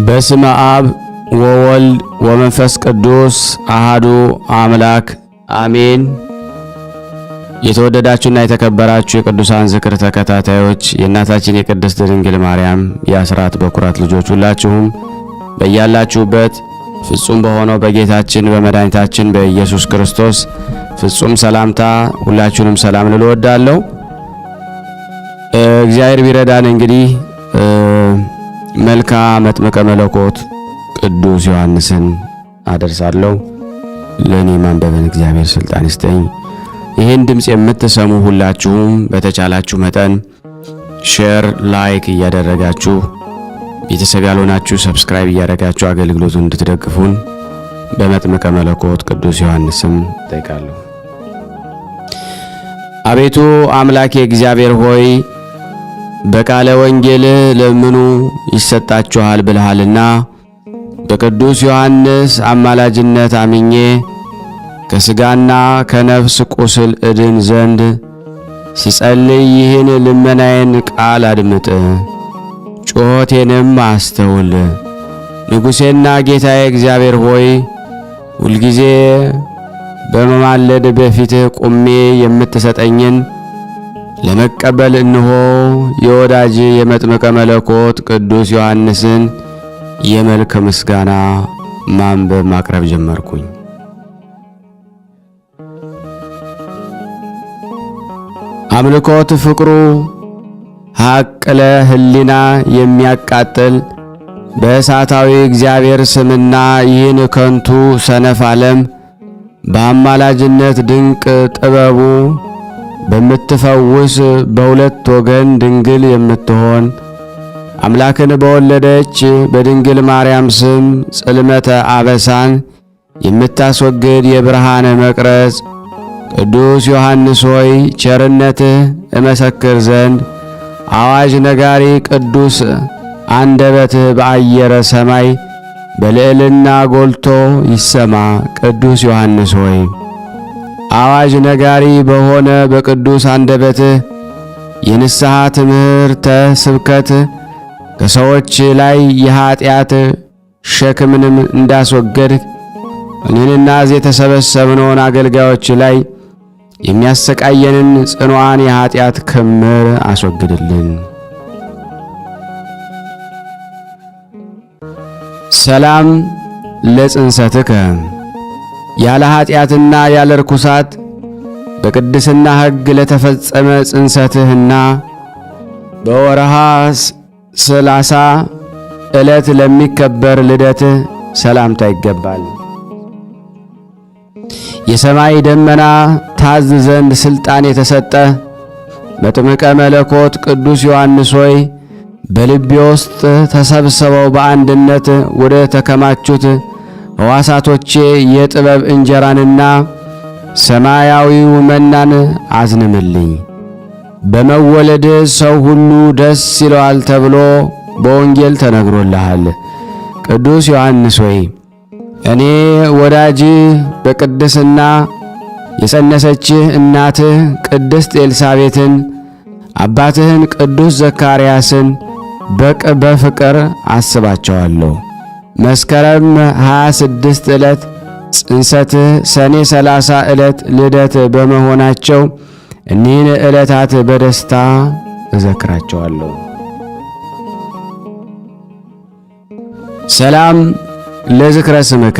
በስመ አብ ወወልድ ወመንፈስ ቅዱስ አሃዱ አምላክ አሜን። የተወደዳችሁና የተከበራችሁ የቅዱሳን ዝክር ተከታታዮች የእናታችን የቅድስት ድንግል ማርያም የአስራት በኩራት ልጆች ሁላችሁም በያላችሁበት ፍጹም በሆነው በጌታችን በመድኃኒታችን በኢየሱስ ክርስቶስ ፍጹም ሰላምታ ሁላችሁንም ሰላም ልል እወዳለሁ። እግዚአብሔር ቢረዳን እንግዲህ መልካ መጥምቀ መለኮት ቅዱስ ዮሐንስን አደርሳለሁ። ለኔ ማንበብን እግዚአብሔር ስልጣን ይስጠኝ። ይህን ድምጽ የምትሰሙ ሁላችሁም በተቻላችሁ መጠን ሼር፣ ላይክ እያደረጋችሁ ቤተሰብ ያልሆናችሁ ሰብስክራይብ እያደረጋችሁ አገልግሎቱን እንድትደግፉን በመጥምቀ መለኮት ቅዱስ ዮሐንስም ጠይቃለሁ። አቤቱ አምላኬ እግዚአብሔር ሆይ በቃለ ወንጌል ለምኑ ይሰጣችኋል ብለሃልና በቅዱስ ዮሐንስ አማላጅነት አምኜ ከሥጋና ከነፍስ ቁስል እድን ዘንድ ሲጸልይ ይህን ልመናዬን ቃል አድምጥ፣ ጩኸቴንም አስተውል። ንጉሴና ጌታዬ እግዚአብሔር ሆይ ሁልጊዜ በመማለድ በፊትህ ቁሜ የምትሰጠኝን ለመቀበል እንሆ የወዳጅ የመጥምቀ መለኮት ቅዱስ ዮሐንስን የመልከ ምስጋና ማንበብ ማቅረብ ጀመርኩኝ። አምልኮት ፍቅሩ ሐቅ ለህሊና የሚያቃጥል በእሳታዊ እግዚአብሔር ስምና ይህን ከንቱ ሰነፍ ዓለም በአማላጅነት ድንቅ ጥበቡ በምትፈውስ በሁለት ወገን ድንግል የምትሆን አምላክን በወለደች በድንግል ማርያም ስም ጽልመተ አበሳን የምታስወግድ የብርሃን መቅረዝ ቅዱስ ዮሐንስ ሆይ ቸርነትህ እመሰክር ዘንድ አዋጅ ነጋሪ ቅዱስ አንደበትህ በአየረ ሰማይ በልዕልና ጎልቶ ይሰማ። ቅዱስ ዮሐንስ ሆይ አዋጅ ነጋሪ በሆነ በቅዱስ አንደበትህ የንስሐ ትምህርተ ስብከት ከሰዎች ላይ የኀጢአት ሸክምንም እንዳስወገድህ እኔንና እዚህ የተሰበሰብነውን አገልጋዮች ላይ የሚያሰቃየንን ጽኑዓን የኀጢአት ክምር አስወግድልን። ሰላም ለጽንሰትከ ያለ ኀጢአትና ያለ ርኩሳት በቅድስና ሕግ ለተፈጸመ ጽንሰትህና በወርሃ 30 ዕለት ለሚከበር ልደትህ ሰላምታ ይገባል። የሰማይ ደመና ታዝ ዘንድ ሥልጣን የተሰጠ መጥምቀ መለኮት ቅዱስ ዮሐንስ ሆይ በልቤ ውስጥ ተሰብስበው በአንድነት ወደ ተከማቹት ሕዋሳቶቼ የጥበብ እንጀራንና ሰማያዊው መናን አዝንምልኝ። በመወለድ ሰው ሁሉ ደስ ይለዋል ተብሎ በወንጌል ተነግሮልሃል። ቅዱስ ዮሐንስ ሆይ እኔ ወዳጅ በቅድስና የጸነሰችህ እናትህ ቅድስት ኤልሳቤትን አባትህን ቅዱስ ዘካርያስን በፍቅር አስባቸዋለሁ። መስከረም 26 ዕለት ጽንሰትህ፣ ሰኔ 30 ዕለት ልደት በመሆናቸው እኒህን ዕለታት በደስታ እዘክራቸዋለሁ። ሰላም ለዝክረ ስምከ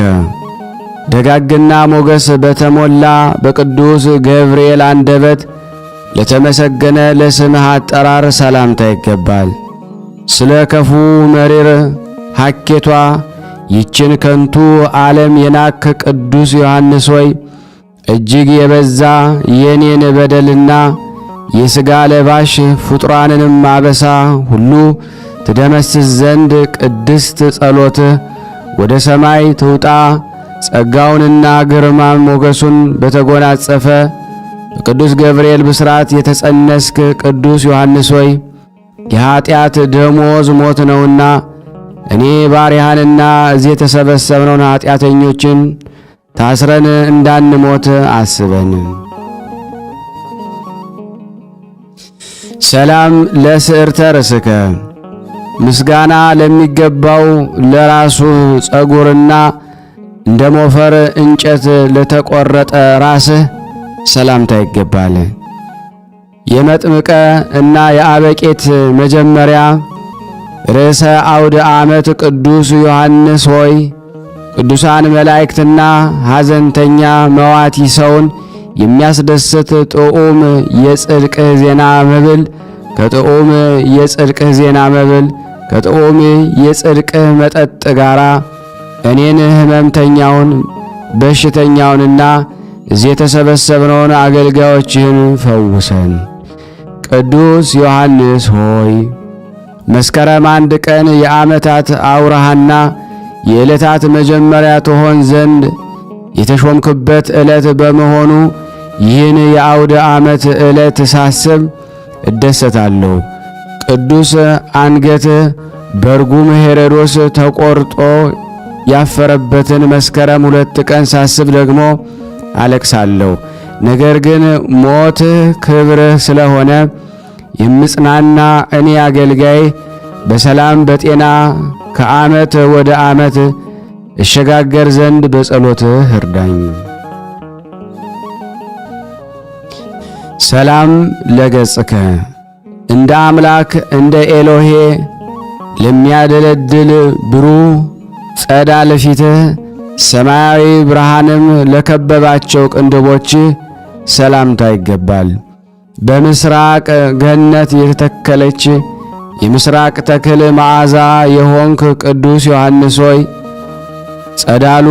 ደጋግና ሞገስ በተሞላ በቅዱስ ገብርኤል አንደበት ለተመሰገነ ለስምህ አጠራር ሰላምታ ይገባል። ስለ ክፉ መሪር ሐኬቷ ይችን ከንቱ ዓለም የናክ ቅዱስ ዮሐንስ ሆይ እጅግ የበዛ የኔን በደልና የሥጋ ለባሽ ፍጡራንንም አበሳ ሁሉ ትደመስስ ዘንድ ቅድስት ጸሎትህ ወደ ሰማይ ትውጣ። ጸጋውንና ግርማ ሞገሱን በተጎናጸፈ በቅዱስ ገብርኤል ብስራት የተጸነስክ ቅዱስ ዮሐንስ ሆይ የኀጢአት ደሞዝ ሞት ነውና እኔ ባሪያህንና እዚህ የተሰበሰብነውን ኀጢአተኞችን ታስረን እንዳንሞት አስበን። ሰላም ለስዕርተ ርእስከ ምስጋና ለሚገባው ለራሱ ጸጉርና እንደ ሞፈር እንጨት ለተቆረጠ ራስህ ሰላምታ ይገባል። የመጥምቀ እና የአበቄት መጀመሪያ ርዕሰ አውደ ዓመት ቅዱስ ዮሐንስ ሆይ ቅዱሳን መላእክትና ሐዘንተኛ መዋቲ ሰውን የሚያስደስት ጥዑም የጽድቅህ ዜና መብል ከጥዑም የጽድቅህ ዜና መብል ከጥዑም የጽድቅህ መጠጥ ጋራ እኔን ሕመምተኛውን በሽተኛውንና እዚህ የተሰበሰብነውን አገልጋዮችህን ፈውሰን። ቅዱስ ዮሐንስ ሆይ መስከረም 1 ቀን የዓመታት አውራሃና የዕለታት መጀመሪያ ትሆን ዘንድ የተሾምክበት ዕለት በመሆኑ ይህን የአውደ ዓመት ዕለት ሳስብ እደሰታለሁ። ቅዱስ አንገትህ በርጉም ሄሮድስ ተቆርጦ ያፈረበትን መስከረም 2 ቀን ሳስብ ደግሞ አለቅሳለሁ። ነገር ግን ሞትህ ክብርህ ስለሆነ የምጽናና እኔ አገልጋይ በሰላም በጤና ከዓመት ወደ ዓመት እሸጋገር ዘንድ በጸሎትህ እርዳኝ። ሰላም ለገጽከ እንደ አምላክ እንደ ኤሎሄ ለሚያደለድል ብሩህ ጸዳለ ፊትህ ሰማያዊ ብርሃንም ለከበባቸው ቅንድቦች ሰላምታ ይገባል። በምስራቅ ገነት የተተከለች የምስራቅ ተክል መዓዛ የሆንክ ቅዱስ ዮሐንስ ሆይ ጸዳሉ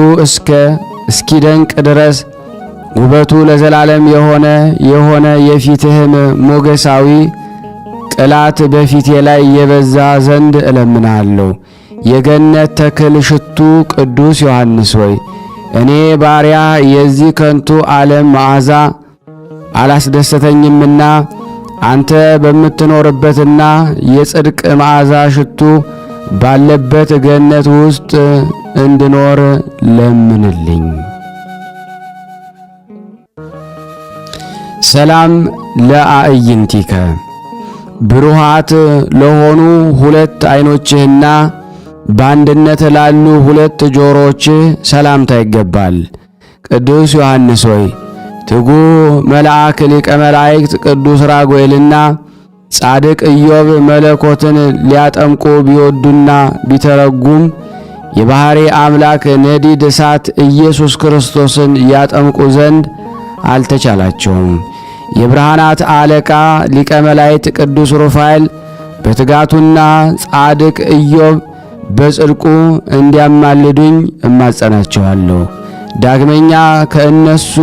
እስኪደንቅ ድረስ ውበቱ ለዘላለም የሆነ የፊትህም ሞገሳዊ ቅላት በፊቴ ላይ የበዛ ዘንድ እለምናለሁ። የገነት ተክል ሽቱ ቅዱስ ዮሐንስ ሆይ እኔ ባሪያ የዚህ ከንቱ ዓለም መዓዛ አላስደሰተኝምና አንተ በምትኖርበትና የጽድቅ መዓዛ ሽቱ ባለበት ገነት ውስጥ እንድኖር ለምንልኝ። ሰላም ለአዕይንቲከ ብሩሃት ለሆኑ ሁለት ዓይኖችህና በአንድነት ላሉ ሁለት ጆሮችህ ሰላምታ ይገባል። ቅዱስ ዮሐንስ ሆይ ትጉህ መልአክ ሊቀ መላእክት ቅዱስ ራጉኤልና ጻድቅ ኢዮብ መለኮትን ሊያጠምቁ ቢወዱና ቢተረጉም የባሕሪ አምላክ ነዲድ እሳት ኢየሱስ ክርስቶስን ያጠምቁ ዘንድ አልተቻላቸውም። የብርሃናት አለቃ ሊቀ መላእክት ቅዱስ ሩፋኤል በትጋቱና ጻድቅ ኢዮብ በጽድቁ እንዲያማልዱኝ እማጸናቸዋለሁ። ዳግመኛ ከእነሱ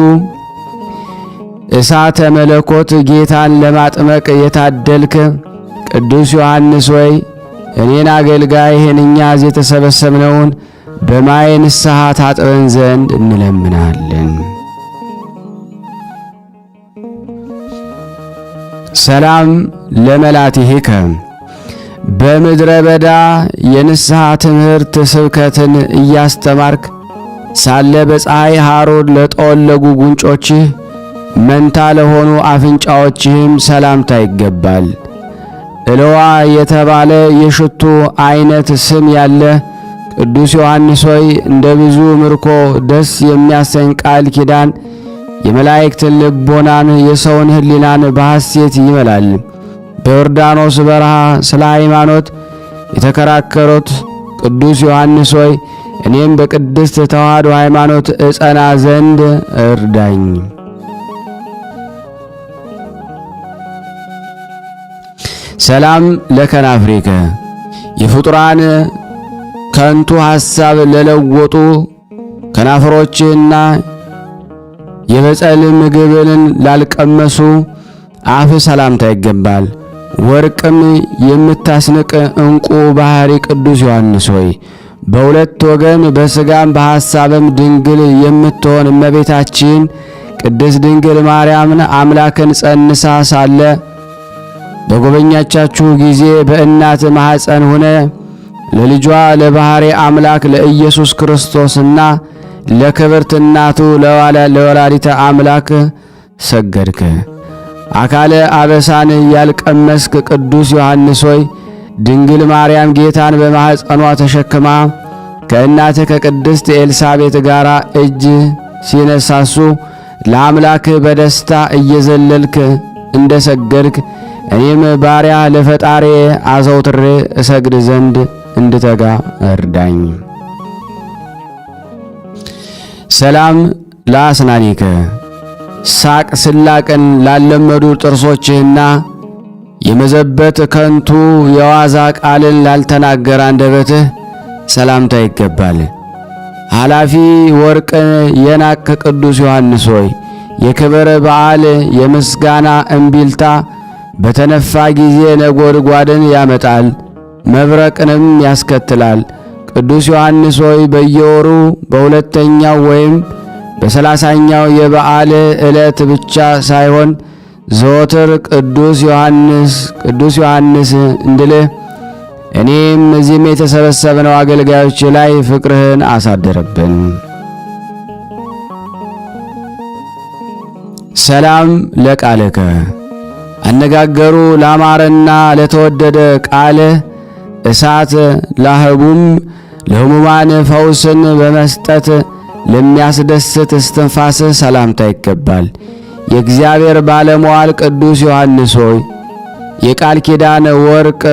እሳተ መለኮት ጌታን ለማጥመቅ የታደልክ ቅዱስ ዮሐንስ ሆይ እኔን አገልጋይህን እኛ እዚህ የተሰበሰብነውን በማየ ንስሐ ታጥበን ዘንድ እንለምናለን። ሰላም ለመላቲሂከ በምድረ በዳ የንስሐ ትምህርት ስብከትን እያስተማርክ ሳለ በፀሐይ ሐሩር ለጠወለጉ ጉንጮችህ መንታ ለሆኑ አፍንጫዎችህም ሰላምታ ይገባል። እለዋ የተባለ የሽቱ አይነት ስም ያለ ቅዱስ ዮሐንስ ሆይ እንደ ብዙ ምርኮ ደስ የሚያሰኝ ቃል ኪዳን የመላእክትን ልቦናን የሰውን ሕሊናን በሐሴት ይመላል። በዮርዳኖስ በረሃ ስለ ሃይማኖት የተከራከሩት ቅዱስ ዮሐንስ ሆይ እኔም በቅድስት ተዋሕዶ ሃይማኖት እጸና ዘንድ እርዳኝ። ሰላም ለከናፍሪከ የፍጡራን ከንቱ ሐሳብ ለለወጡ ከናፍሮችና የበጸል ምግብን ላልቀመሱ አፍ ሰላምታ ይገባል። ወርቅም የምታስንቅ ዕንቁ ባሕሪ ቅዱስ ዮሐንስ ሆይ በሁለት ወገን በሥጋም በሐሳብም ድንግል የምትሆን እመቤታችን ቅድስት ድንግል ማርያምን አምላክን ጸንሳ ሳለ በጎበኛቻችሁ ጊዜ በእናት ማኅፀን ሆነ ለልጇ ለባሕሪ አምላክ ለኢየሱስ ክርስቶስና ለክብርት እናቱ ለወላዲተ አምላክ ሰገድከ። አካለ አበሳን ያልቀመስክ ቅዱስ ዮሐንስ ሆይ ድንግል ማርያም ጌታን በማኅፀኗ ተሸክማ ከእናትህ ከቅድስት ኤልሳቤጥ ጋር እጅ ሲነሳሱ ለአምላክ በደስታ እየዘለልክ እንደ ሰገድክ እኔም ባሪያ ለፈጣሪ አዘውትሬ እሰግድ ዘንድ እንድተጋ እርዳኝ። ሰላም ለአስናኒከ ሳቅ ስላቅን ላለመዱ ጥርሶችህና የመዘበት ከንቱ የዋዛ ቃልን ላልተናገረ አንደበትህ ሰላምታ ይገባል። ኃላፊ ወርቅን የናቅ ቅዱስ ዮሐንስ ሆይ የክብር በዓል የምስጋና እምቢልታ በተነፋ ጊዜ ነጎድጓድን ያመጣል፣ መብረቅንም ያስከትላል። ቅዱስ ዮሐንስ ሆይ በየወሩ በሁለተኛው ወይም በ30ኛው የበዓል ዕለት ብቻ ሳይሆን ዘወትር ቅዱስ ዮሐንስ እንድልህ እኔም እዚህም የተሰበሰብነው አገልጋዮች ላይ ፍቅርህን አሳደረብን። ሰላም ለቃልከ አነጋገሩ ላማረና ለተወደደ ቃል እሳት ላህቡም ለሕሙማን ፈውስን በመስጠት ለሚያስደስት እስትንፋስ ሰላምታ ይገባል። የእግዚአብሔር ባለሟል ቅዱስ ዮሐንስ ሆይ የቃል ኪዳን ወርቅ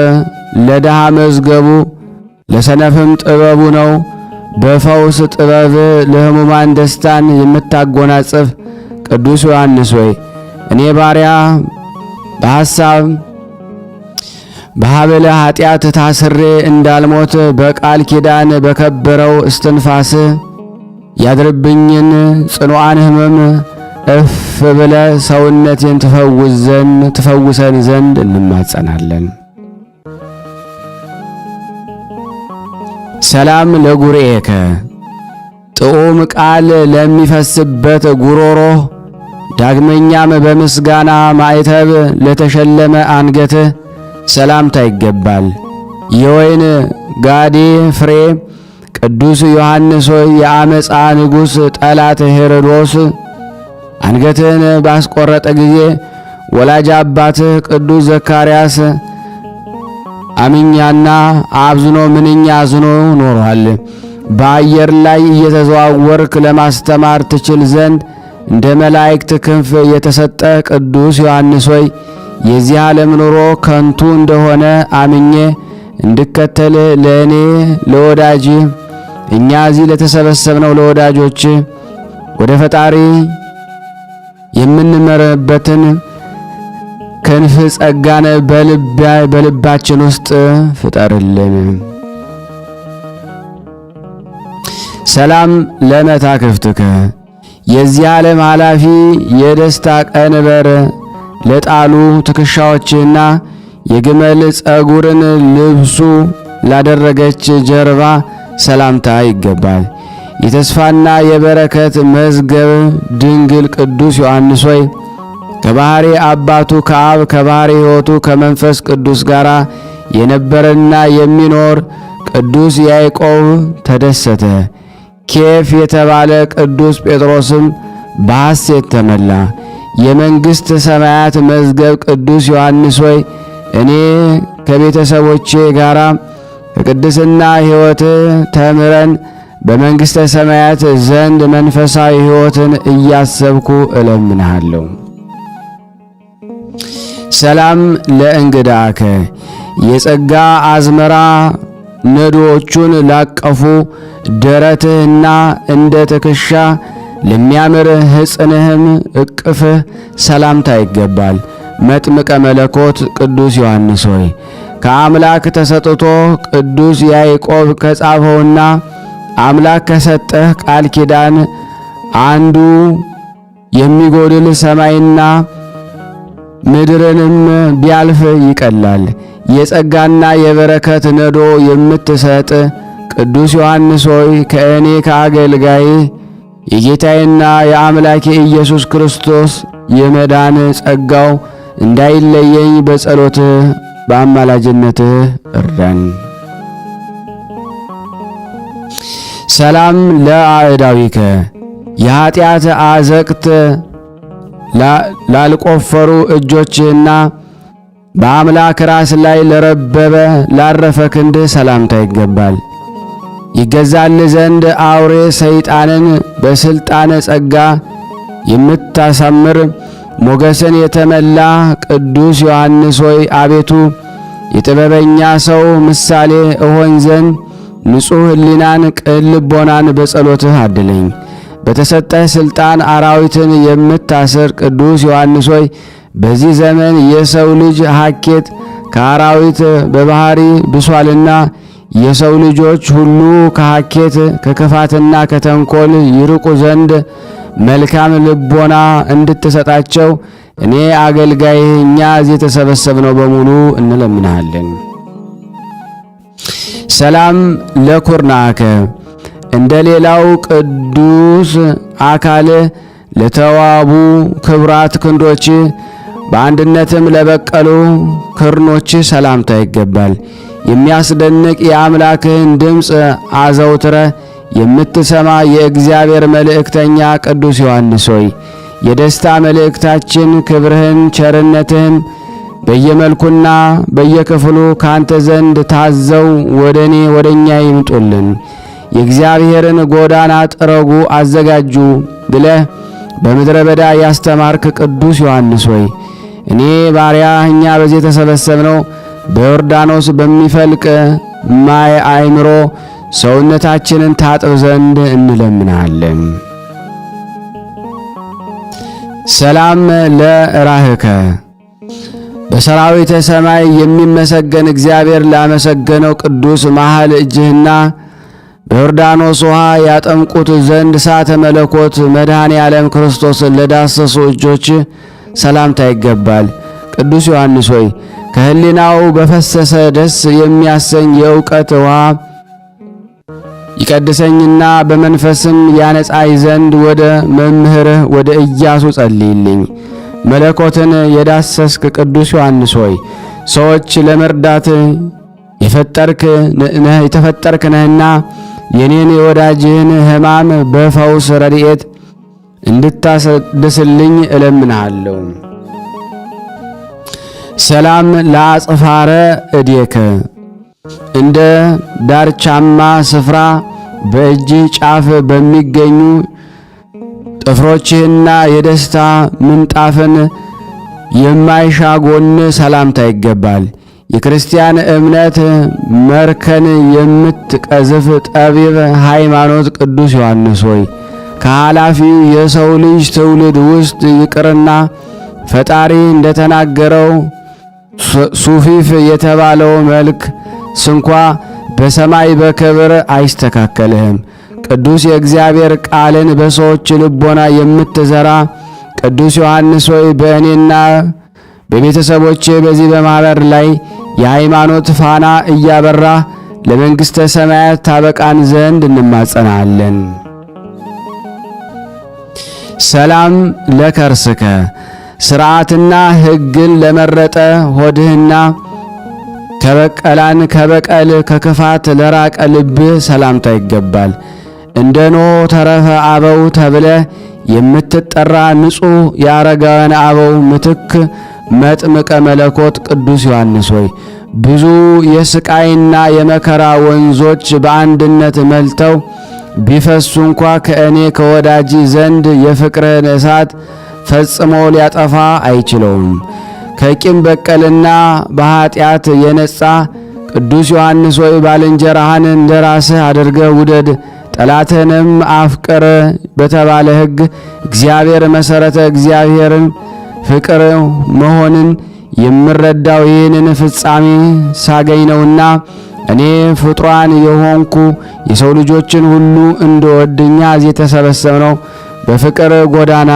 ለድሃ መዝገቡ ለሰነፍም ጥበቡ ነው። በፈውስ ጥበብ ለሕሙማን ደስታን የምታጎናጽፍ ቅዱስ ዮሐንስ ሆይ እኔ ባሪያ በሐሳብ በሐበለ ኃጢአት ታስሬ እንዳልሞት በቃል ኪዳን በከበረው እስትንፋስ ያድርብኝን ጽኑዓን ሕመም እፍ ብለ ሰውነቴን ትፈውሰን ዘንድ እንማጸናለን። ሰላም ለጉርኤከ ጥዑም ቃል ለሚፈስበት ጉሮሮ ዳግመኛም በምስጋና ማዕተብ ለተሸለመ አንገትህ ሰላምታ ይገባል። የወይን ጋዴ ፍሬ ቅዱስ ዮሐንስ ሆይ የአመፃ ንጉሥ ጠላት ሄሮዶስ አንገትህን ባስቆረጠ ጊዜ ወላጅ አባትህ ቅዱስ ዘካርያስ አምኛና አብዝኖ ምንኛ አዝኖ ኖሯል። በአየር ላይ እየተዘዋወርክ ለማስተማር ትችል ዘንድ እንደ መላእክት ክንፍ የተሰጠ ቅዱስ ዮሐንስ ሆይ የዚህ ዓለም ኑሮ ከንቱ እንደሆነ አምኜ እንድከተል ለእኔ ለወዳጅ እኛ እዚህ ለተሰበሰብነው ለወዳጆች ወደ ፈጣሪ የምንመረበትን ክንፍ ጸጋን በልባችን ውስጥ ፍጠርልን። ሰላም ለመታክፍትከ የዚህ ዓለም ኃላፊ የደስታ ቀንበር ለጣሉ ትከሻዎችና የግመል ጸጉርን ልብሱ ላደረገች ጀርባ ሰላምታ ይገባል። የተስፋና የበረከት መዝገብ ድንግል ቅዱስ ዮሐንስ ሆይ ከባሕሪ አባቱ ከአብ ከባሕሪ ሕይወቱ ከመንፈስ ቅዱስ ጋር የነበረና የሚኖር ቅዱስ ያዕቆብ ተደሰተ። ኬፍ የተባለ ቅዱስ ጴጥሮስም በሐሴት ተመላ። የመንግሥት ሰማያት መዝገብ ቅዱስ ዮሐንስ ሆይ እኔ ከቤተሰቦቼ ጋር ከቅድስና ሕይወት ተምረን በመንግሥተ ሰማያት ዘንድ መንፈሳዊ ሕይወትን እያሰብኩ እለምንሃለሁ። ሰላም ለእንግዳከ የጸጋ አዝመራ ነዶዎቹን ላቀፉ ደረትህና እንደ ትከሻ ለሚያምር ሕፅንህም እቅፍህ ሰላምታ ይገባል። መጥምቀ መለኮት ቅዱስ ዮሐንስ ሆይ ከአምላክ ተሰጥቶ ቅዱስ ያዕቆብ ከጻፈውና አምላክ ከሰጠህ ቃል ኪዳን አንዱ የሚጎድል ሰማይና ምድርንም ቢያልፍ ይቀላል። የጸጋና የበረከት ነዶ የምትሰጥ ቅዱስ ዮሐንስ ሆይ ከእኔ ከአገልጋይ የጌታዬና የአምላኬ ኢየሱስ ክርስቶስ የመዳን ጸጋው እንዳይለየኝ በጸሎትህ በአማላጅነትህ እርዳን። ሰላም ለአዕዳዊከ የኀጢአት አዘቅት ላልቆፈሩ እጆችህና በአምላክ ራስ ላይ ለረበበ ላረፈ ክንድህ ሰላምታ ይገባል። ይገዛል ዘንድ አውሬ ሰይጣንን በስልጣነ ጸጋ የምታሳምር ሞገስን የተመላ ቅዱስ ዮሐንስ ሆይ አቤቱ የጥበበኛ ሰው ምሳሌ እሆን ዘንድ ንጹሕ ሕሊናን ቅን ልቦናን በጸሎትህ አድለኝ። በተሰጠህ ሥልጣን አራዊትን የምታስር ቅዱስ ዮሐንስ ሆይ በዚህ ዘመን የሰው ልጅ ሐኬት ከአራዊት በባህሪ ብሷልና የሰው ልጆች ሁሉ ከሐኬት ከክፋትና ከተንኮል ይርቁ ዘንድ መልካም ልቦና እንድትሰጣቸው እኔ አገልጋይህ እኛ እዚህ የተሰበሰብነው በሙሉ እንለምናለን። ሰላም ለኩርናከ እንደ ሌላው ቅዱስ አካል ለተዋቡ ክብራት ክንዶች በአንድነትም ለበቀሉ ክርኖች ሰላምታ ይገባል። የሚያስደንቅ የአምላክህን ድምፅ አዘውትረ የምትሰማ የእግዚአብሔር መልእክተኛ ቅዱስ ዮሐንስ ሆይ የደስታ መልእክታችን ክብርህን ቸርነትህን በየመልኩና በየክፍሉ ካንተ ዘንድ ታዘው ወደኛ ይምጡልን። የእግዚአብሔርን ጎዳና ጥረጉ አዘጋጁ ብለህ በምድረ በዳ ያስተማርክ ቅዱስ ዮሐንስ ሆይ እኔ ባሪያ እኛ በዚህ የተሰበሰብነው በዮርዳኖስ በሚፈልቅ ማይ አእምሮ ሰውነታችንን ታጥብ ዘንድ እንለምናለን። ሰላም ለራህከ በሰራዊተ ሰማይ የሚመሰገን እግዚአብሔር ላመሰገነው ቅዱስ መሃል እጅህና በዮርዳኖስ ውሃ ያጠምቁት ዘንድ እሳተ መለኮት መድኃኔ ዓለም ክርስቶስን ለዳሰሱ እጆች ሰላምታ ይገባል። ቅዱስ ዮሐንስ ሆይ ከህሊናው በፈሰሰ ደስ የሚያሰኝ የእውቀት ውሃ ይቀድሰኝና በመንፈስም ያነጻይ ዘንድ ወደ መምህርህ ወደ ኢያሱ ጸልይልኝ። መለኮትን የዳሰስክ ቅዱስ ዮሐንስ ሆይ ሰዎች ለመርዳት የተፈጠርክ ነህና የኔን የወዳጅህን ሕማም በፈውስ ረድኤት እንድታሰድስልኝ እለምንሃለሁ። ሰላም ለአጽፋረ እዴከ እንደ ዳርቻማ ስፍራ በእጅ ጫፍ በሚገኙ ጥፍሮችህና የደስታ ምንጣፍን የማይሻ ጎን ሰላምታ ይገባል። የክርስቲያን እምነት መርከን የምትቀዝፍ ጠቢብ ሃይማኖት ቅዱስ ዮሐንስ ሆይ ከኃላፊው የሰው ልጅ ትውልድ ውስጥ ይቅርና ፈጣሪ እንደተናገረው ሱፊፍ የተባለው መልክ ስንኳ በሰማይ በክብር አይስተካከልህም። ቅዱስ የእግዚአብሔር ቃልን በሰዎች ልቦና የምትዘራ ቅዱስ ዮሐንስ ሆይ በእኔና በቤተሰቦቼ በዚህ በማኅበር ላይ የሃይማኖት ፋና እያበራ ለመንግሥተ ሰማያት ታበቃን ዘንድ እንማጸናለን። ሰላም ለከርስከ ሥርዓትና ሕግን ለመረጠ ሆድህና ከበቀል ከክፋት ለራቀ ልብህ ሰላምታ ይገባል። እንደ ኖኅ ተረፈ አበው ተብለ የምትጠራ ንጹሕ የአረጋውያን አበው ምትክ መጥምቀ መለኮት ቅዱስ ዮሐንስ ሆይ ብዙ የስቃይና የመከራ ወንዞች በአንድነት መልተው ቢፈሱ እንኳ ከእኔ ከወዳጅ ዘንድ የፍቅርህን እሳት ፈጽሞ ሊያጠፋ አይችለውም። ከቂም በቀልና በኀጢአት የነጻ ቅዱስ ዮሐንስ ሆይ ባልንጀራህን እንደ ራስህ አድርገህ ውደድ፣ ጠላትህንም አፍቅር በተባለ ሕግ እግዚአብሔር መሠረተ እግዚአብሔርን ፍቅር መሆንን የምረዳው ይህንን ፍጻሜ ሳገኝ ነውና እኔ ፍጡራን የሆንኩ የሰው ልጆችን ሁሉ እንደወድኛ እዚህ የተሰበሰብነው በፍቅር ጎዳና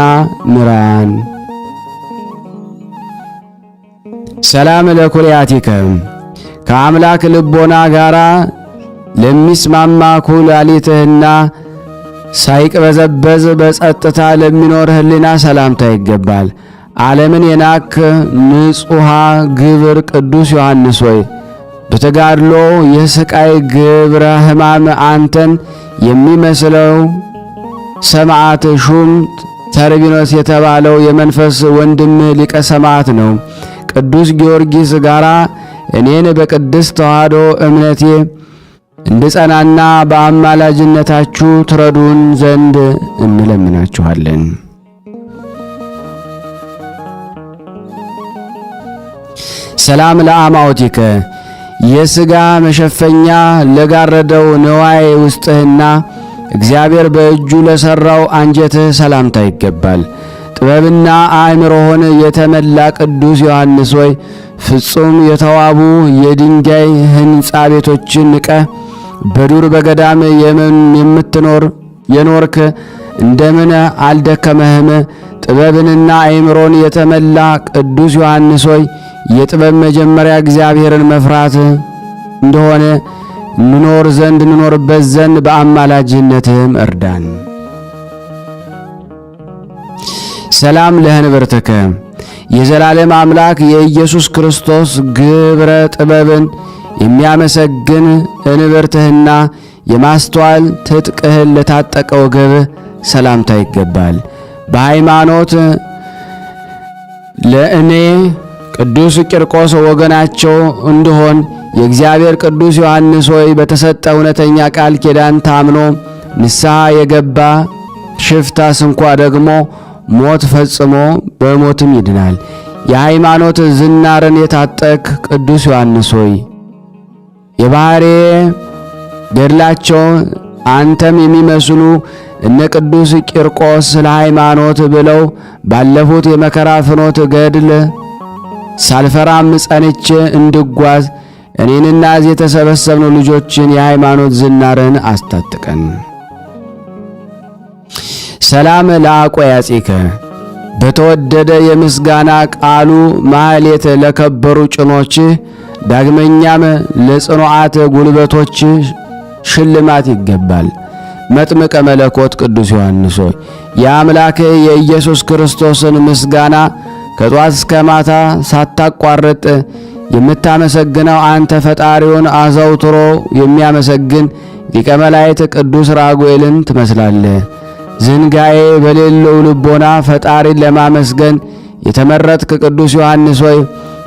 ምራን። ሰላም ለኩልያቲከ ከአምላክ ልቦና ጋራ ለሚስማማ ኩላሊትህና ሳይቅበዘበዝ በጸጥታ ለሚኖር ህሊና ሰላምታ ይገባል። ዓለምን የናክ ንጹሃ ግብር ቅዱስ ዮሐንስ ሆይ በተጋድሎ የስቃይ ግብረ ሕማም አንተን የሚመስለው ሰማዕት ሹም ተርቢኖስ የተባለው የመንፈስ ወንድም ሊቀ ሰማዕት ነው። ቅዱስ ጊዮርጊስ ጋራ እኔን በቅድስት ተዋሕዶ እምነቴ እንድጸናና በአማላጅነታችሁ ትረዱን ዘንድ እንለምናችኋለን። ሰላም ለአማውቲከ የሥጋ መሸፈኛ ለጋረደው ንዋይ ውስጥህና እግዚአብሔር በእጁ ለሠራው አንጀትህ ሰላምታ ይገባል። ጥበብና አእምሮህን የተመላ ቅዱስ ዮሐንስ ሆይ ፍጹም የተዋቡ የድንጋይ ሕንጻ ቤቶችን ንቀህ በዱር በገዳም የኖርክ እንደምን አልደከመህም? ጥበብንና አእምሮን የተመላ ቅዱስ ዮሐንስ ሆይ የጥበብ መጀመሪያ እግዚአብሔርን መፍራት እንደሆነ እንኖርበት ዘንድ በአማላጅነትህም እርዳን። ሰላም ለህንብርትከ የዘላለም አምላክ የኢየሱስ ክርስቶስ ግብረ ጥበብን የሚያመሰግን እንብርትህና የማስተዋል ትጥቅህን ለታጠቀ ወገብህ ሰላምታ ይገባል። በሃይማኖት ለእኔ ቅዱስ ቂርቆስ ወገናቸው እንድሆን የእግዚአብሔር ቅዱስ ዮሐንስ ሆይ በተሰጠ እውነተኛ ቃል ኪዳን ታምኖ ንስሐ የገባ ሽፍታ ስንኳ ደግሞ ሞት ፈጽሞ በሞትም ይድናል። የሃይማኖት ዝናርን የታጠቅ ቅዱስ ዮሐንስ ሆይ የባሕሬ ገድላቸው አንተም የሚመስሉ እነ ቅዱስ ቂርቆስ ስለ ሃይማኖት ብለው ባለፉት የመከራ ፍኖት ገድል ሳልፈራም ጸንቼ እንድጓዝ እኔንና እዚህ የተሰበሰብነው ልጆችን የሃይማኖት ዝናርን አስታጥቀን። ሰላም ለአቆያጺከ በተወደደ የምስጋና ቃሉ ማህሌት ለከበሩ ጭኖችህ ዳግመኛም ለጽኑዓት ጉልበቶችህ ሽልማት ይገባል። መጥምቀ መለኮት ቅዱስ ዮሐንስ ሆይ የአምላክህ የኢየሱስ ክርስቶስን ምስጋና ከጧት እስከ ማታ ሳታቋርጥ የምታመሰግነው አንተ ፈጣሪውን አዘውትሮ የሚያመሰግን ሊቀ መላእክት ቅዱስ ራጉኤልን ትመስላለህ። ዝንጋኤ በሌለው ልቦና ፈጣሪን ለማመስገን የተመረጥክ ቅዱስ ዮሐንስ ሆይ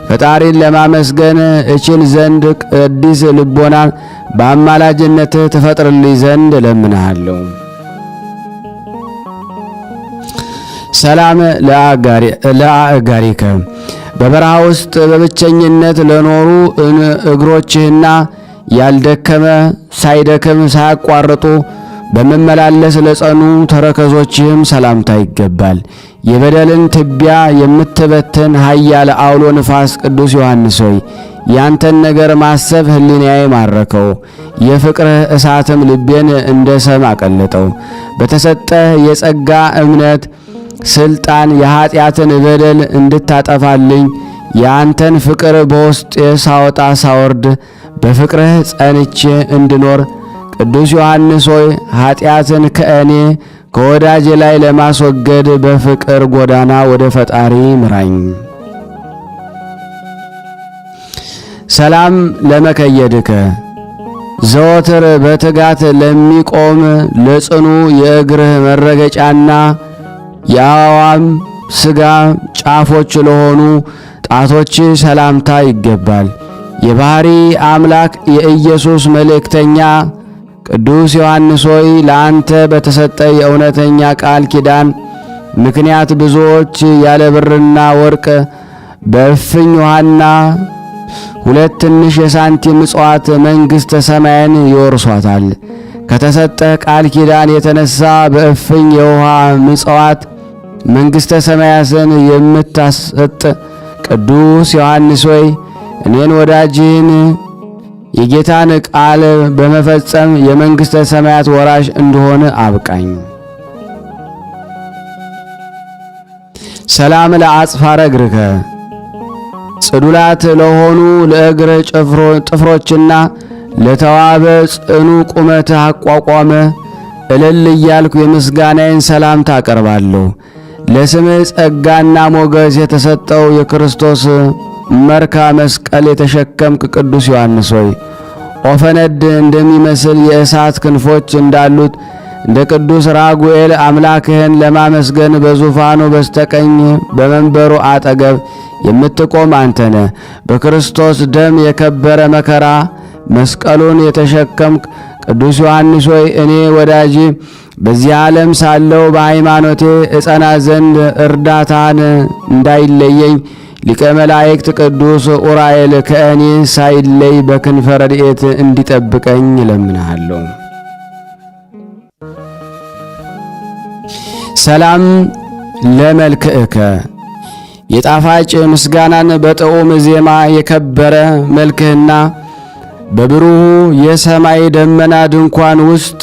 ፈጣሪን ለማመስገን እችል ዘንድ ቅዱስ ልቦናን በአማላጅነትህ ትፈጥርልኝ ዘንድ እለምንሃለሁ። ሰላም ለአእጋሪከ በበረሃ ውስጥ በብቸኝነት ለኖሩ እግሮችህና ያልደከመ ሳይደክም ሳያቋርጡ በመመላለስ ለጸኑ ተረከዞችህም ሰላምታ ይገባል። የበደልን ትቢያ የምትበትን ኃያል አውሎ ንፋስ ቅዱስ ዮሐንስ ሆይ ያንተን ነገር ማሰብ ሕሊናዬ ማረከው። የፍቅርህ እሳትም ልቤን እንደ ሰም አቀለጠው። በተሰጠህ የጸጋ እምነት ስልጣን የኀጢአትን በደል እንድታጠፋልኝ የአንተን ፍቅር በውስጤ ሳወጣ ሳወርድ በፍቅርህ ጸንቼ እንድኖር ቅዱስ ዮሐንስ ሆይ ኀጢአትን ከእኔ ከወዳጄ ላይ ለማስወገድ በፍቅር ጎዳና ወደ ፈጣሪ ምራኝ። ሰላም ለመከየድከ ዘወትር በትጋት ለሚቆም ለጽኑ የእግርህ መረገጫና የአዋም ሥጋ ጫፎች ለሆኑ ጣቶች ሰላምታ ይገባል። የባሕሪ አምላክ የኢየሱስ መልእክተኛ ቅዱስ ዮሐንስ ሆይ ለአንተ በተሰጠ የእውነተኛ ቃል ኪዳን ምክንያት ብዙዎች ያለ ብርና ወርቅ በእፍኝ ውሃና ሁለት ትንሽ የሳንቲም ምጽዋት መንግሥተ ሰማያን ይወርሷታል። ከተሰጠህ ቃል ኪዳን የተነሳ በእፍኝ የውሃ ምጽዋት መንግሥተ ሰማያትን የምታሰጥ ቅዱስ ዮሐንስ ሆይ እኔን ወዳጅህን የጌታን ቃል በመፈጸም የመንግሥተ ሰማያት ወራሽ እንደሆነ አብቃኝ። ሰላም ለአጽፋረ እግርከ ጽዱላት ለሆኑ ለእግር ጥፍሮችና ለተዋበ ጽኑ ቁመት አቋቋመ እልል እያልኩ የምስጋናዬን ሰላምታ አቀርባለሁ። ለስምህ ጸጋና ሞገስ የተሰጠው የክርስቶስ መርካ መስቀል የተሸከምክ ቅዱስ ዮሐንስ ሆይ ኦፈነድ እንደሚመስል የእሳት ክንፎች እንዳሉት እንደ ቅዱስ ራጉኤል አምላክህን ለማመስገን በዙፋኑ በስተቀኝ በመንበሩ አጠገብ የምትቆም አንተነ በክርስቶስ ደም የከበረ መከራ መስቀሉን የተሸከምክ ቅዱስ ዮሐንስ ሆይ እኔ ወዳጅ በዚህ ዓለም ሳለው በሃይማኖቴ እጸና ዘንድ እርዳታን እንዳይለየኝ ሊቀ መላእክት ቅዱስ ኡራኤል ከእኔ ሳይለይ በክንፈ ረድኤት እንዲጠብቀኝ እለምንሃለሁ። ሰላም ለመልክዕከ የጣፋጭ ምስጋናን በጥዑም ዜማ የከበረ መልክህና በብሩህ የሰማይ ደመና ድንኳን ውስጥ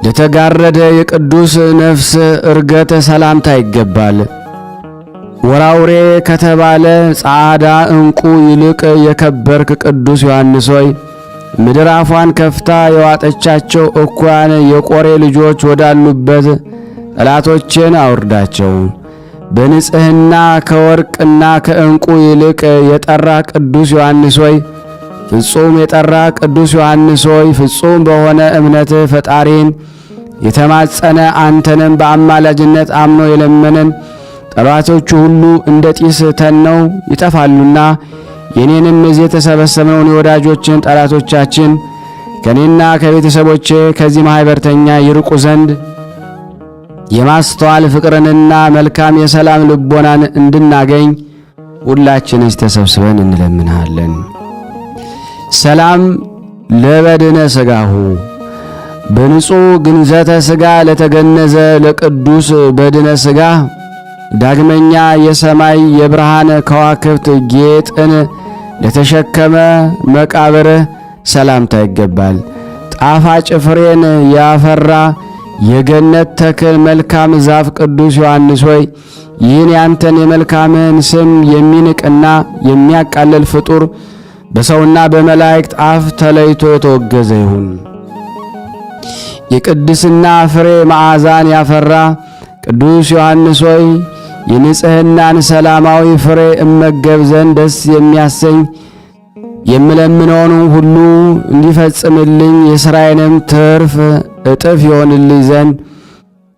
ለተጋረደ የቅዱስ ነፍስ እርገተ ሰላምታ ይገባል። ወራውሬ ከተባለ ጻዕዳ ዕንቁ ይልቅ የከበርክ ቅዱስ ዮሐንስ ሆይ ምድር አፏን ከፍታ የዋጠቻቸው እኩያን የቆሬ ልጆች ወዳሉበት ጠላቶችን አውርዳቸው። በንጽሕና ከወርቅና ከዕንቁ ይልቅ የጠራ ቅዱስ ዮሐንስ ሆይ ፍጹም የጠራ ቅዱስ ዮሐንስ ሆይ ፍጹም በሆነ እምነት ፈጣሪን የተማጸነ አንተንም በአማላጅነት አምኖ የለመነን ጠላቶቹ ሁሉ እንደ ጢስ ተነው ይጠፋሉና የኔንም እዚህ የተሰበሰብነውን የወዳጆችን ጠላቶቻችን ከኔና ከቤተሰቦቼ ከዚህ ማኅበርተኛ ይርቁ ዘንድ የማስተዋል ፍቅርንና መልካም የሰላም ልቦናን እንድናገኝ ሁላችንስ ተሰብስበን እንለምንሃለን። ሰላም ለበድነ ሥጋሁ በንጹሕ ግንዘተ ሥጋ ለተገነዘ ለቅዱስ በድነ ሥጋ ዳግመኛ የሰማይ የብርሃን ከዋክብት ጌጥን ለተሸከመ መቃብርህ ሰላምታ ይገባል። ጣፋጭ ፍሬን ያፈራ የገነት ተክል መልካም ዛፍ ቅዱስ ዮሐንስ ሆይ ይህን ያንተን የመልካምህን ስም የሚንቅና የሚያቃልል ፍጡር በሰውና በመላእክት አፍ ተለይቶ የተወገዘ ይሁን። የቅድስና ፍሬ መዓዛን ያፈራ ቅዱስ ዮሐንስ ሆይ የንጽሕናን ሰላማዊ ፍሬ እመገብ ዘንድ ደስ የሚያሰኝ የምለምነውን ሁሉ እንዲፈጽምልኝ የሥራዬንም ትርፍ እጥፍ ይሆንልኝ ዘንድ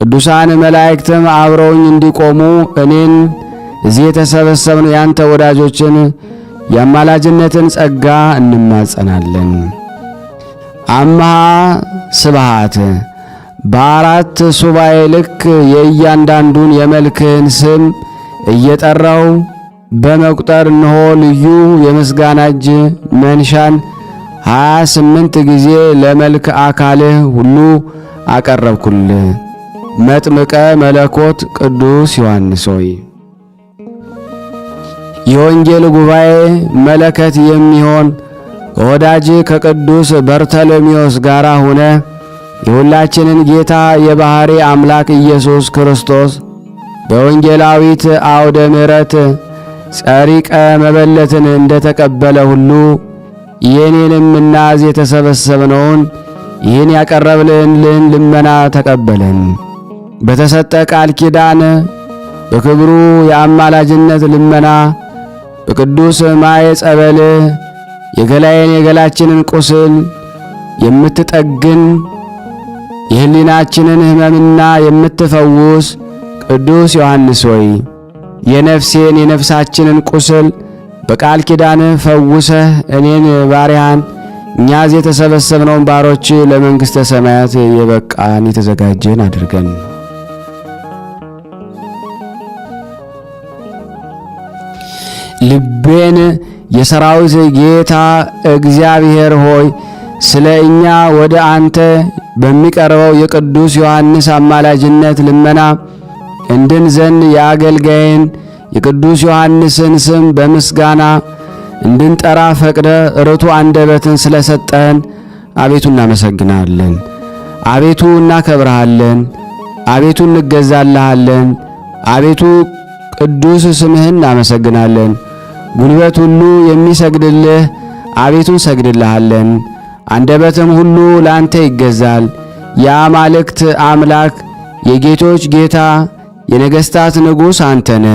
ቅዱሳን መላእክትም አብረውኝ እንዲቆሙ እኔን እዚህ የተሰበሰብነው ያንተ ወዳጆችን የአማላጅነትን ጸጋ እንማጸናለን። አምሃ ስብሃት በአራት ሱባኤ ልክ የእያንዳንዱን የመልክህን ስም እየጠራው በመቁጠር እንሆ ልዩ የምስጋና እጅ መንሻን 28 ጊዜ ለመልክ አካልህ ሁሉ አቀረብኩልህ። መጥምቀ መለኮት ቅዱስ ዮሐንስ ሆይ የወንጌል ጉባኤ መለከት የሚሆን ከወዳጅ ከቅዱስ በርተሎሜዎስ ጋር ሆነ የሁላችንን ጌታ የባሕሪ አምላክ ኢየሱስ ክርስቶስ በወንጌላዊት አውደ ምሕረት ጸሪቀ መበለትን እንደተቀበለ ሁሉ የኔንም እናዝ የተሰበሰብነውን ይህን ያቀረብልህን ልመና ተቀበለን። በተሰጠ ቃል ኪዳን በክብሩ የአማላጅነት ልመና በቅዱስ ማየ ጸበል የገላችንን ቁስል የምትጠግን የሕሊናችንን ሕመምና የምትፈውስ ቅዱስ ዮሐንስ ሆይ የነፍሳችንን ቁስል በቃል ኪዳን ፈውሰህ እኔን ባሪያን እኛዝ የተሰበሰብነውን ባሮች ለመንግሥተ ሰማያት የበቃን የተዘጋጀን አድርገን። ልቤን የሰራዊት ጌታ እግዚአብሔር ሆይ ስለ እኛ ወደ አንተ በሚቀርበው የቅዱስ ዮሐንስ አማላጅነት ልመና እንድን ዘንድ የአገልጋይን የቅዱስ ዮሐንስን ስም በምስጋና እንድንጠራ ፈቅደ ርቱ አንደበትን ስለሰጠን አቤቱ እናመሰግናለን። አቤቱ እናከብርሃለን። አቤቱ እንገዛልሃለን። አቤቱ ቅዱስ ስምህን እናመሰግናለን። ጉልበት ሁሉ የሚሰግድልህ አቤቱ እንሰግድልሃለን። አንደበትም ሁሉ ላንተ ይገዛል። የአማልክት አምላክ የጌቶች ጌታ የነገሥታት ንጉሥ አንተነ፣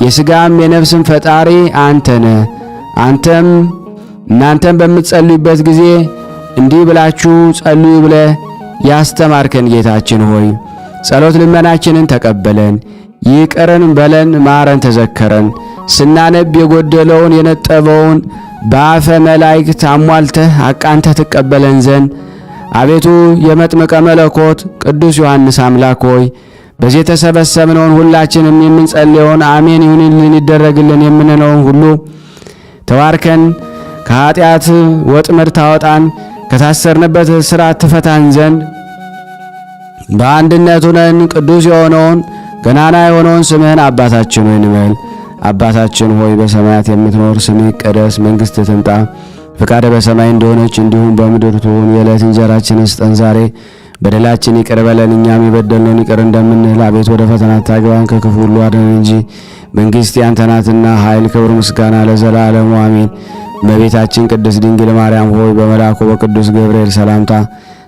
የሥጋም የነፍስም ፈጣሪ አንተነ። እናንተም በምትጸልዩበት ጊዜ እንዲህ ብላችሁ ጸልዩ ብለህ ያስተማርከን ጌታችን ሆይ ጸሎት ልመናችንን ተቀበለን። ይቅርን በለን፣ ማረን፣ ተዘከረን። ስናነብ የጎደለውን የነጠበውን በአፈ መላእክት አሟልተህ አቃንተህ ትቀበለን ዘንድ አቤቱ የመጥምቀ መለኮት ቅዱስ ዮሐንስ አምላክ ሆይ በዚህ የተሰበሰብነውን ሁላችንም የምንጸልየውን አሜን ይሁንልን ይደረግልን የምንለውን ሁሉ ተባርከን ከኃጢአት ወጥመድ ታወጣን ከታሰርንበት እስራት ትፈታን ዘንድ በአንድነት ሆነን ቅዱስ የሆነውን ገናና የሆነውን ስምህን አባታችን ሆይ እንበል። አባታችን ሆይ በሰማያት የምትኖር ስምህ ይቀደስ፣ መንግሥትህ ትምጣ፣ ፈቃድህ በሰማይ እንደሆነች እንዲሁም በምድር ትሁን። የዕለት እንጀራችንን ስጠን ዛሬ፣ በደላችን ይቅር በለን እኛም የበደልነውን ይቅር እንደምንል፣ አቤት ወደ ፈተና አታግባን ከክፉ ሁሉ አድነን እንጂ መንግሥት ያንተ ናትና ኃይል፣ ክብር፣ ምስጋና ለዘላለሙ አሜን። እመቤታችን ቅድስት ድንግል ማርያም ሆይ በመልአኩ በቅዱስ ገብርኤል ሰላምታ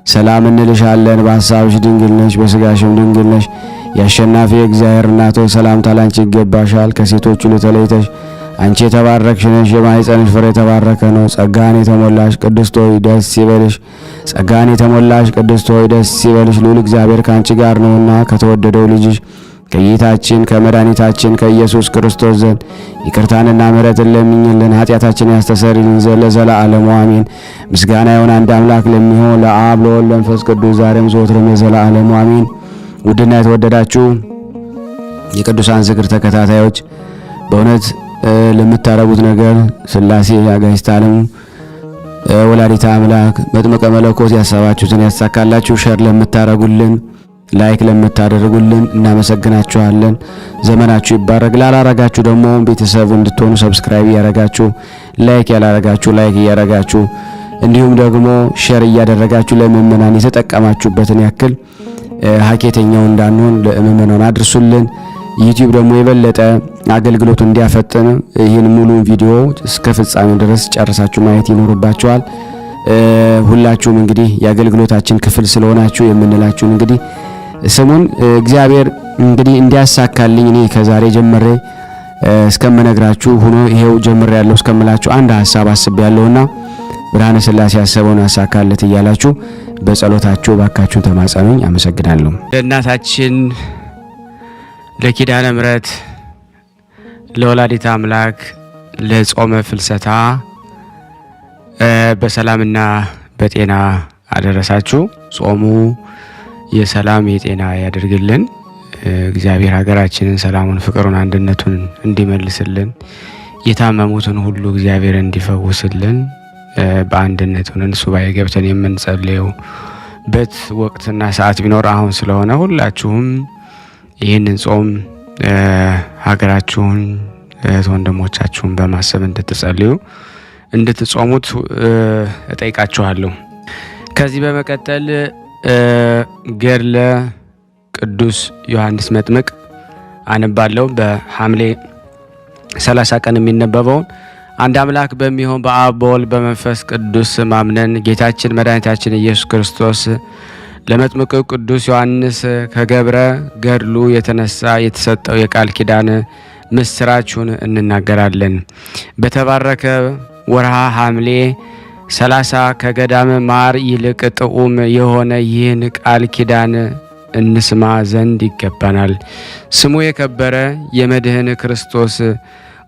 ሰላም እንልሻለን። በሐሳብሽ ድንግል ነሽ፣ በሥጋሽም ድንግል ነሽ። የአሸናፊ እግዚአብሔር እናት ሆይ ሰላምታ ላንቺ ይገባሻል። ከሴቶች ሁሉ ተለይተሽ አንቺ የተባረክሽ ነሽ፣ የማኅፀንሽ ፍሬ የተባረከ ነው። ጸጋን የተሞላሽ ቅድስት ሆይ ደስ ይበልሽ። ጸጋን የተሞላሽ ቅድስት ሆይ ደስ ይበልሽ፣ ልዑል እግዚአብሔር ከአንቺ ጋር ነውና ከተወደደው ልጅሽ ከጌታችን ከመድኃኒታችን ከኢየሱስ ክርስቶስ ዘንድ ይቅርታንና ምሕረትን ለምኝልን ኃጢአታችንን ያስተሰርይልን ዘንድ ለዘላለሙ አሜን። ምስጋና ይሁን አንድ አምላክ ለሚሆን ለአብ ለወልድ ለመንፈስ ቅዱስ ዛሬም ዘወትርም ለዘላለሙ አሜን። ውድና የተወደዳችሁ የቅዱሳን ዝክር ተከታታዮች በእውነት ለምታረጉት ነገር ሥላሴ አጋዕዝተ ዓለም ወላዲተ አምላክ መጥምቀ መለኮት ያሰባችሁትን ያሳካላችሁ። ሸር ለምታረጉልን ላይክ ለምታደርጉልን እናመሰግናችኋለን። ዘመናችሁ ይባረክ። ላላረጋችሁ ደግሞ ቤተሰብ እንድትሆኑ ሰብስክራይብ ያረጋችሁ፣ ላይክ ያላረጋችሁ ላይክ ያረጋችሁ፣ እንዲሁም ደግሞ ሼር እያደረጋችሁ ለምእመናን የተጠቀማችሁበትን ያክል ሀኬተኛው እንዳንሆን ለምእመናን አድርሱልን። ዩቲዩብ ደግሞ የበለጠ አገልግሎቱ እንዲያፈጥን ይህን ሙሉ ቪዲዮ እስከ ፍጻሜው ድረስ ጨርሳችሁ ማየት ይኖርባችኋል። ሁላችሁም እንግዲህ የአገልግሎታችን ክፍል ስለሆናችሁ የምንላችሁን እንግዲህ ስሙን እግዚአብሔር እንግዲህ እንዲያሳካልኝ እኔ ከዛሬ ጀምሬ እስከምነግራችሁ ሆኖ ይሄው ጀምሬ ያለው እስከምላችሁ አንድ ሐሳብ አስቤያለሁና ብርሃነ ሥላሴ ያሰበውን ያሳካለት እያላችሁ በጸሎታችሁ ባካችሁን ተማጸኑኝ። አመሰግናለሁ። ለእናታችን ለኪዳነ ምሕረት ለወላዲተ አምላክ ለጾመ ፍልሰታ በሰላምና በጤና አደረሳችሁ። ጾሙ የሰላም የጤና ያደርግልን። እግዚአብሔር ሀገራችንን ሰላሙን፣ ፍቅሩን፣ አንድነቱን እንዲመልስልን የታመሙትን ሁሉ እግዚአብሔር እንዲፈውስልን በአንድነት ሆነን ሱባኤ ገብተን የምንጸልየውበት ወቅትና ሰዓት ቢኖር አሁን ስለሆነ ሁላችሁም ይህንን ጾም ሀገራችሁን ወንድሞቻችሁን በማሰብ እንድትጸልዩ እንድትጾሙት እጠይቃችኋለሁ። ከዚህ በመቀጠል ገድለ ቅዱስ ዮሐንስ መጥምቅ አነባለሁ። በሐምሌ 30 ቀን የሚነበበውን አንድ አምላክ በሚሆን በአብ በወልድ በመንፈስ ቅዱስ ማምነን ጌታችን መድኃኒታችን ኢየሱስ ክርስቶስ ለመጥምቁ ቅዱስ ዮሐንስ ከገብረ ገድሉ የተነሳ የተሰጠው የቃል ኪዳን ምስራቹን እንናገራለን። በተባረከ ወርሃ ሐምሌ 30 ከገዳም ማር ይልቅ ጥዑም የሆነ ይህን ቃል ኪዳን እንስማ ዘንድ ይገባናል። ስሙ የከበረ የመድህን ክርስቶስ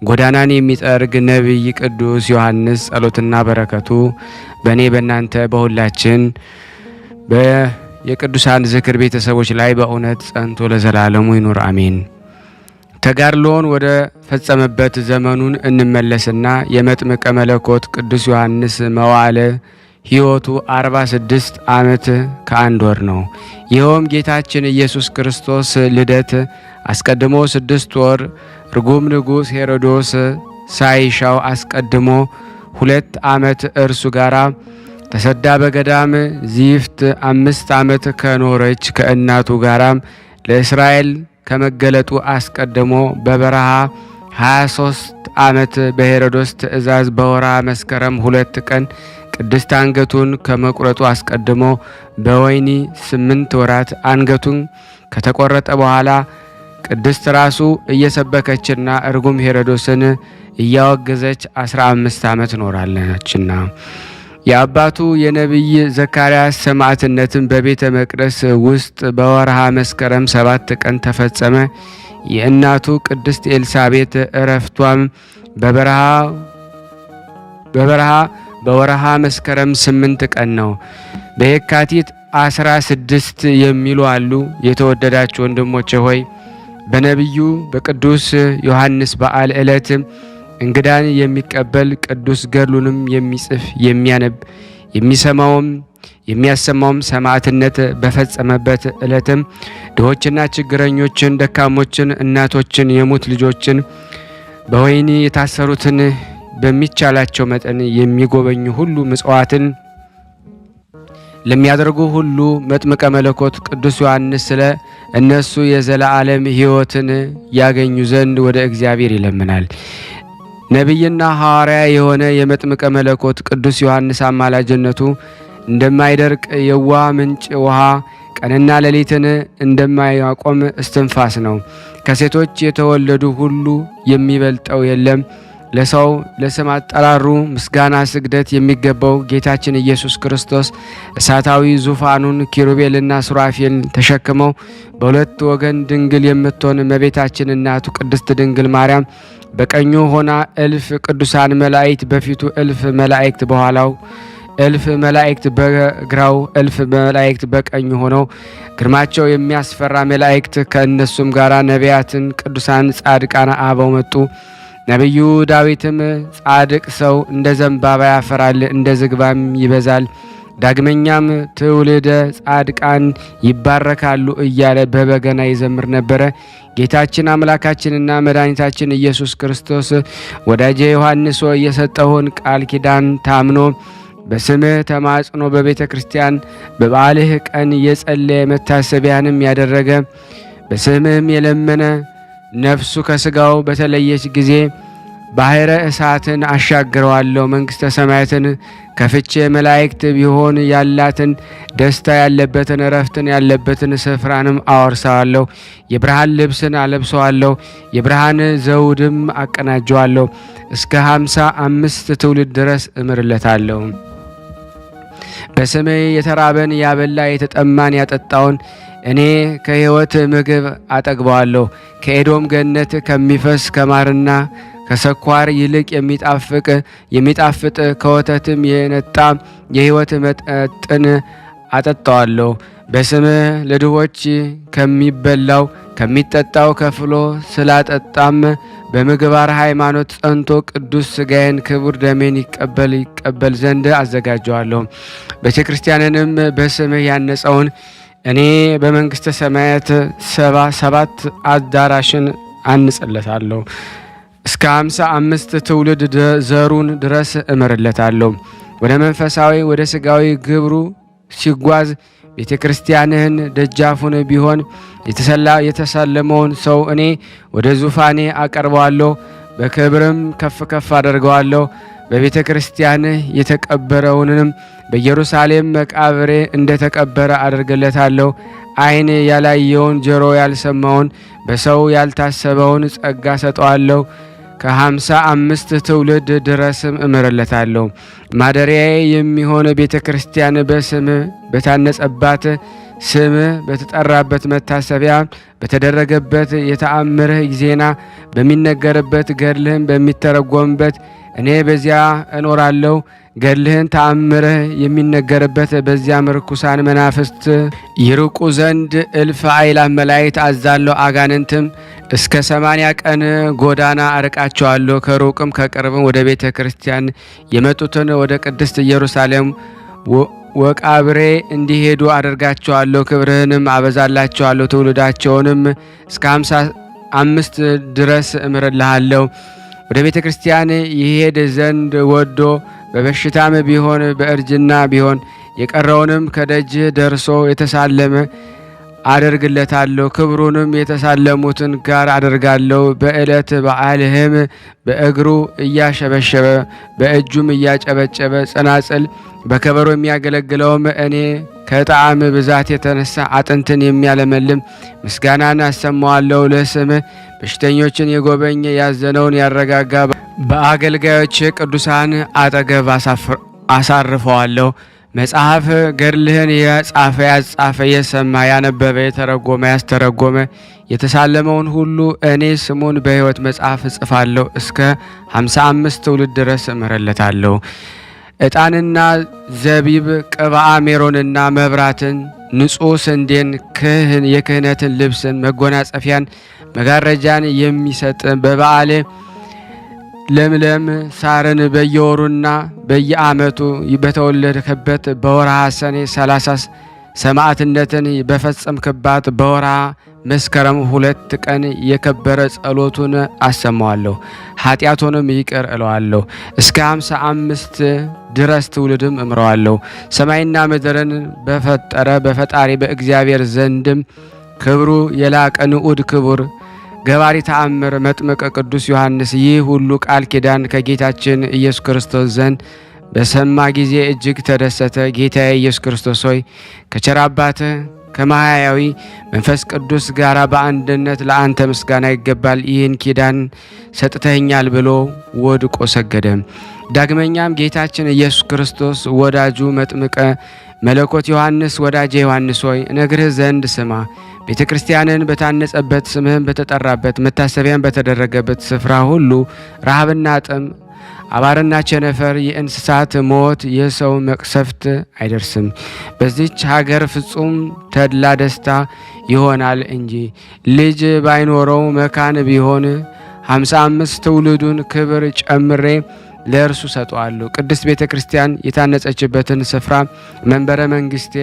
ጎዳናን የሚጠርግ ነቢይ ቅዱስ ዮሐንስ ጸሎትና በረከቱ በእኔ በእናንተ በሁላችን የቅዱሳን ዝክር ቤተሰቦች ላይ በእውነት ጸንቶ ለዘላለሙ ይኑር አሜን። ተጋድሎውን ወደ ፈጸመበት ዘመኑን እንመለስና የመጥምቀ መለኮት ቅዱስ ዮሐንስ መዋዕለ ሕይወቱ 46 ዓመት ከ1 ወር ነው። ይኸውም ጌታችን ኢየሱስ ክርስቶስ ልደት አስቀድሞ 6 ወር ርጉም ንጉሥ ሄሮዶስ ሳይሻው አስቀድሞ 2 ዓመት እርሱ ጋራ ተሰዳ በገዳም ዚፍት 5 ዓመት ከኖረች ከእናቱ ጋራም ለእስራኤል ከመገለጡ አስቀድሞ በበረሃ 23 ዓመት በሄሮዶስ ትእዛዝ በወርሃ መስከረም 2 ቀን ቅድስት አንገቱን ከመቁረጡ አስቀድሞ በወይኒ 8 ወራት አንገቱን ከተቆረጠ በኋላ ቅድስት ራሱ እየሰበከችና እርጉም ሄሮዶስን እያወገዘች 15 ዓመት ኖራለችና የአባቱ የነቢይ ዘካርያስ ሰማዕትነትን በቤተ መቅደስ ውስጥ በወርሃ መስከረም 7 ቀን ተፈጸመ። የእናቱ ቅድስት ኤልሳቤጥ ዕረፍቷም በወርሃ መስከረም 8 ቀን ነው። በየካቲት 16 የሚሉ አሉ። የተወደዳችሁ ወንድሞቼ ሆይ በነቢዩ በቅዱስ ዮሐንስ በዓል ዕለት እንግዳን የሚቀበል ቅዱስ ገድሉንም የሚጽፍ የሚያነብ የሚያሰማውም ሰማዕትነት በፈጸመበት ዕለትም ድሆችና ችግረኞችን፣ ደካሞችን፣ እናቶችን፣ የሙት ልጆችን፣ በወህኒ የታሰሩትን በሚቻላቸው መጠን የሚጎበኙ ሁሉ ምጽዋትን ለሚያደርጉ ሁሉ መጥምቀ መለኮት ቅዱስ ዮሐንስ ስለ እነሱ የዘላለም ሕይወትን ያገኙ ዘንድ ወደ እግዚአብሔር ይለምናል። ነቢይና ሐዋርያ የሆነ የመጥምቀ መለኮት ቅዱስ ዮሐንስ አማላጅነቱ እንደማይደርቅ የውሃ ምንጭ ውሃ ቀንና ሌሊትን እንደማያቆም እስትንፋስ ነው። ከሴቶች የተወለዱ ሁሉ የሚበልጠው የለም። ለሰው ለስም አጠራሩ ምስጋና ስግደት የሚገባው ጌታችን ኢየሱስ ክርስቶስ እሳታዊ ዙፋኑን ኪሩቤልና ሱራፌል ተሸክመው በሁለት ወገን ድንግል የምትሆን እመቤታችን እናቱ ቅድስት ድንግል ማርያም በቀኙ ሆና እልፍ ቅዱሳን መላእክት በፊቱ፣ እልፍ መላእክት በኋላው፣ እልፍ መላእክት በግራው፣ እልፍ መላእክት በቀኙ ሆነው ግርማቸው የሚያስፈራ መላእክት ከእነሱም ጋር ነቢያትን፣ ቅዱሳን፣ ጻድቃን አበው መጡ። ነቢዩ ዳዊትም ጻድቅ ሰው እንደ ዘንባባ ያፈራል፣ እንደ ዝግባም ይበዛል፣ ዳግመኛም ትውልደ ጻድቃን ይባረካሉ እያለ በበገና ይዘምር ነበረ። ጌታችን አምላካችንና መድኃኒታችን ኢየሱስ ክርስቶስ ወዳጄ ዮሐንስ ሆይ የሰጠውን ቃል ኪዳን ታምኖ በስምህ ተማጽኖ በቤተ ክርስቲያን በበዓልህ ቀን የጸለየ መታሰቢያንም ያደረገ በስምህም የለመነ ነፍሱ ከስጋው በተለየች ጊዜ ባሕረ እሳትን አሻግረዋለሁ፣ መንግሥተ ሰማያትን ከፍቼ መላእክት ቢሆን ያላትን ደስታ ያለበትን እረፍትን ያለበትን ስፍራንም አወርሰዋለሁ። የብርሃን ልብስን አለብሰዋለሁ፣ የብርሃን ዘውድም አቀናጀዋለሁ። እስከ 55 ትውልድ ድረስ እምርለታለሁ። በስሜ የተራበን ያበላ የተጠማን ያጠጣውን እኔ ከሕይወት ምግብ አጠግበዋለሁ። ከኤዶም ገነት ከሚፈስ ከማርና ከሰኳር ይልቅ የሚጣፍጥ ከወተትም የነጣ የሕይወት መጠጥን አጠጣዋለሁ። በስምህ ለድሆች ከሚበላው ከሚጠጣው ከፍሎ ስላጠጣም በምግባር ሃይማኖት ጸንቶ ቅዱስ ሥጋዬን ክቡር ደሜን ይቀበል ዘንድ አዘጋጀዋለሁ። ቤተ ክርስቲያንንም በስምህ ያነጸውን እኔ በመንግሥተ ሰማያት 77 አዳራሽን አንጽለታለሁ። እስከ 55 ትውልድ ዘሩን ድረስ እምርለታለሁ። ወደ መንፈሳዊ ወደ ሥጋዊ ግብሩ ሲጓዝ ቤተ ክርስቲያንህን ደጃፉን ቢሆን የተሳለመውን ሰው እኔ ወደ ዙፋኔ አቀርበዋለሁ፣ በክብርም ከፍ ከፍ አደርገዋለሁ። በቤተ ክርስቲያንህ የተቀበረውንም በኢየሩሳሌም መቃብሬ እንደተቀበረ አደርግለታለሁ። ዓይን ያላየውን ጆሮ ያልሰማውን በሰው ያልታሰበውን ጸጋ ሰጠዋለሁ። ከ55 ትውልድ ድረስም እምርለታለሁ። ማደሪያዬ የሚሆን ቤተ ክርስቲያን በስምህ በታነጸባት ስምህ በተጠራበት መታሰቢያ በተደረገበት የተአምርህ ዜና በሚነገርበት ገድልህም በሚተረጎምበት እኔ በዚያ እኖራለሁ። ገድልህን ተአምርህ የሚነገርበት በዚያም ርኩሳን መናፍስት ይርቁ ዘንድ እልፍ አእላፍ መላእክት አዛለሁ። አጋንንትም እስከ 80 ቀን ጎዳና አርቃቸዋለሁ። ከሩቅም ከቅርብም ወደ ቤተ ክርስቲያን የመጡትን ወደ ቅድስት ኢየሩሳሌም ወቃብሬ እንዲሄዱ አደርጋቸዋለሁ። ክብርህንም አበዛላቸዋለሁ። ትውልዳቸውንም እስከ 55 ድረስ እምርልሃለሁ። ወደ ቤተ ክርስቲያን ይሄድ ዘንድ ወዶ በበሽታም ቢሆን በእርጅና ቢሆን የቀረውንም ከደጅ ደርሶ የተሳለመ አደርግለታለሁ። ክብሩንም የተሳለሙትን ጋር አደርጋለሁ። በዕለት በዓልህም በእግሩ እያሸበሸበ በእጁም እያጨበጨበ ጽናጽል በከበሮ የሚያገለግለውም እኔ ከጣዕም ብዛት የተነሳ አጥንትን የሚያለመልም ምስጋናን አሰማዋለሁ። ለስምህ በሽተኞችን የጎበኘ ያዘነውን ያረጋጋ በአገልጋዮች ቅዱሳን አጠገብ አሳርፈዋለሁ። መጽሐፍ ገድልህን የጻፈ ያጻፈ፣ የሰማ ያነበበ፣ የተረጎመ ያስተረጎመ የተሳለመውን ሁሉ እኔ ስሙን በሕይወት መጽሐፍ እጽፋለሁ። እስከ 55 ትውልድ ድረስ እምርለታለሁ። ዕጣንና ዘቢብ፣ ቅብአ ሜሮንና መብራትን፣ ንጹሕ ስንዴን፣ የክህነትን ልብስን፣ መጎናጸፊያን፣ መጋረጃን የሚሰጥ በበዓሌ ለምለም ሳርን በየወሩና በየዓመቱ በተወለድክበት በወርሃ ሰኔ 30 ሰማዕትነትን በፈጸምክባት በወርሃ መስከረም 2 ቀን የከበረ ጸሎቱን አሰማዋለሁ፣ ኃጢአቱንም ይቅር እለዋለሁ። እስከ 55 ድረስ ትውልድም እምረዋለሁ። ሰማይና ምድርን በፈጠረ በፈጣሪ በእግዚአብሔር ዘንድም ክብሩ የላቀ ንዑድ ክቡር ገባሪ ተአምር መጥምቀ ቅዱስ ዮሐንስ ይህ ሁሉ ቃል ኪዳን ከጌታችን ኢየሱስ ክርስቶስ ዘንድ በሰማ ጊዜ እጅግ ተደሰተ። ጌታዬ ኢየሱስ ክርስቶስ ሆይ ከቸር አባትህ ከማያያዊ መንፈስ ቅዱስ ጋር በአንድነት ለአንተ ምስጋና ይገባል። ይህን ኪዳን ሰጥተኛል ብሎ ወድቆ ሰገደ። ዳግመኛም ጌታችን ኢየሱስ ክርስቶስ ወዳጁ መጥምቀ መለኮት ዮሐንስ ወዳጄ ዮሐንስ ሆይ እነግርህ ዘንድ ስማ። ቤተ ክርስቲያንን በታነጸበት ስምህን በተጠራበት መታሰቢያን በተደረገበት ስፍራ ሁሉ ረሃብና ጥም፣ አባርና ቸነፈር፣ የእንስሳት ሞት፣ የሰው መቅሰፍት አይደርስም። በዚች ሀገር ፍጹም ተድላ ደስታ ይሆናል እንጂ ልጅ ባይኖረው መካን ቢሆን 55 ትውልዱን ክብር ጨምሬ ለእርሱ ሰጠዋለሁ። ቅድስት ቤተ ክርስቲያን የታነጸችበትን ስፍራ መንበረ መንግስቴ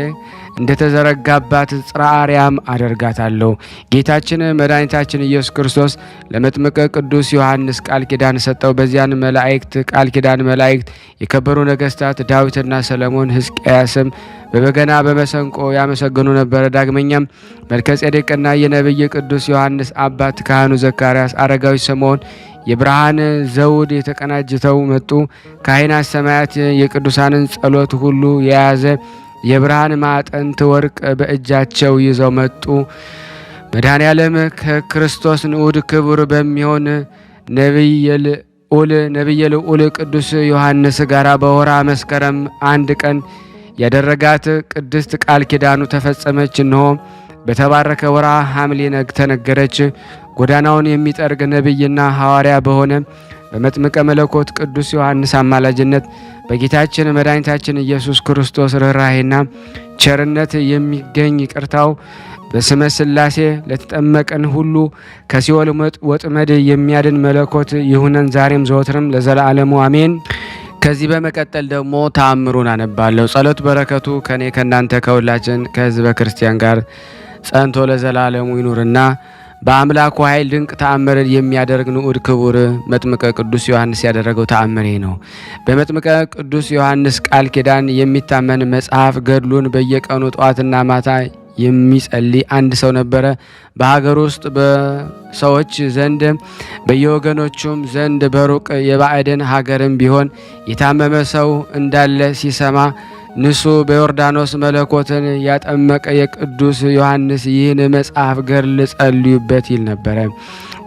እንደተዘረጋባት ጽርሐ አርያም አደርጋታለሁ። ጌታችን መድኃኒታችን ኢየሱስ ክርስቶስ ለመጥምቀ ቅዱስ ዮሐንስ ቃል ኪዳን ሰጠው። በዚያን መላእክት ቃል ኪዳን መላእክት የከበሩ ነገስታት ዳዊትና ሰለሞን ሕዝቅያስም በበገና በመሰንቆ ያመሰግኑ ነበር። ዳግመኛም መልከጼዴቅና የነቢይ ቅዱስ ዮሐንስ አባት ካህኑ ዘካርያስ፣ አረጋዊ ስምዖን የብርሃን ዘውድ የተቀናጅተው መጡ። ካህናት ሰማያት የቅዱሳንን ጸሎት ሁሉ የያዘ የብርሃን ማዕጠንት ወርቅ በእጃቸው ይዘው መጡ። መድኃኔ ዓለም ከክርስቶስ ንዑድ ክቡር በሚሆን ነቢየ ልዑል ቅዱስ ዮሐንስ ጋር በወርሃ መስከረም 1 ቀን ያደረጋት ቅድስት ቃል ኪዳኑ ተፈጸመች። እንሆ በተባረከ ወርሃ ሐምሌ ተነገረች። ጎዳናውን የሚጠርግ ነቢይና ሐዋርያ በሆነ በመጥምቀ መለኮት ቅዱስ ዮሐንስ አማላጅነት በጌታችን መድኃኒታችን ኢየሱስ ክርስቶስ ርኅራኄና ቸርነት የሚገኝ ይቅርታው በስመ ሥላሴ ለተጠመቀን ሁሉ ከሲኦል ወጥመድ የሚያድን መለኮት ይሁነን ዛሬም ዘወትርም ለዘላለሙ አሜን። ከዚህ በመቀጠል ደግሞ ተአምሩን አነባለሁ። ጸሎት በረከቱ ከኔ ከናንተ ከሁላችን ከሕዝበ ክርስቲያን ጋር ጸንቶ ለዘላለሙ ይኑርና በአምላኩ ኃይል ድንቅ ተአምርን የሚያደርግ ንዑድ ክቡር መጥምቀ ቅዱስ ዮሐንስ ያደረገው ተአምሬ ነው። በመጥምቀ ቅዱስ ዮሐንስ ቃል ኪዳን የሚታመን መጽሐፍ ገድሉን በየቀኑ ጠዋትና ማታ የሚጸልይ አንድ ሰው ነበረ። በሀገር ውስጥ በሰዎች ዘንድ በየወገኖቹም ዘንድ በሩቅ የባዕድን ሀገርም ቢሆን የታመመ ሰው እንዳለ ሲሰማ ንሱ በዮርዳኖስ መለኮትን ያጠመቀ የቅዱስ ዮሐንስ ይህን መጽሐፍ ገድል ጸልዩበት ይል ነበረ።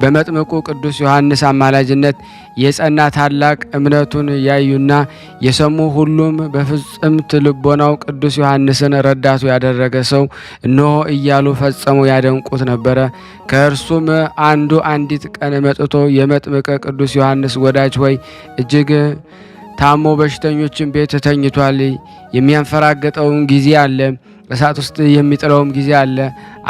በመጥምቁ ቅዱስ ዮሐንስ አማላጅነት የጸና ታላቅ እምነቱን ያዩና የሰሙ ሁሉም በፍጽምት ልቦናው ቅዱስ ዮሐንስን ረዳቱ ያደረገ ሰው እነሆ እያሉ ፈጸሙ ያደንቁት ነበረ። ከእርሱም አንዱ አንዲት ቀን መጥቶ የመጥምቀ ቅዱስ ዮሐንስ ወዳጅ ሆይ እጅግ ታሞ በሽተኞችን ቤት ተኝቷል። የሚያንፈራገጠውም ጊዜ አለ፣ እሳት ውስጥ የሚጥለውም ጊዜ አለ፣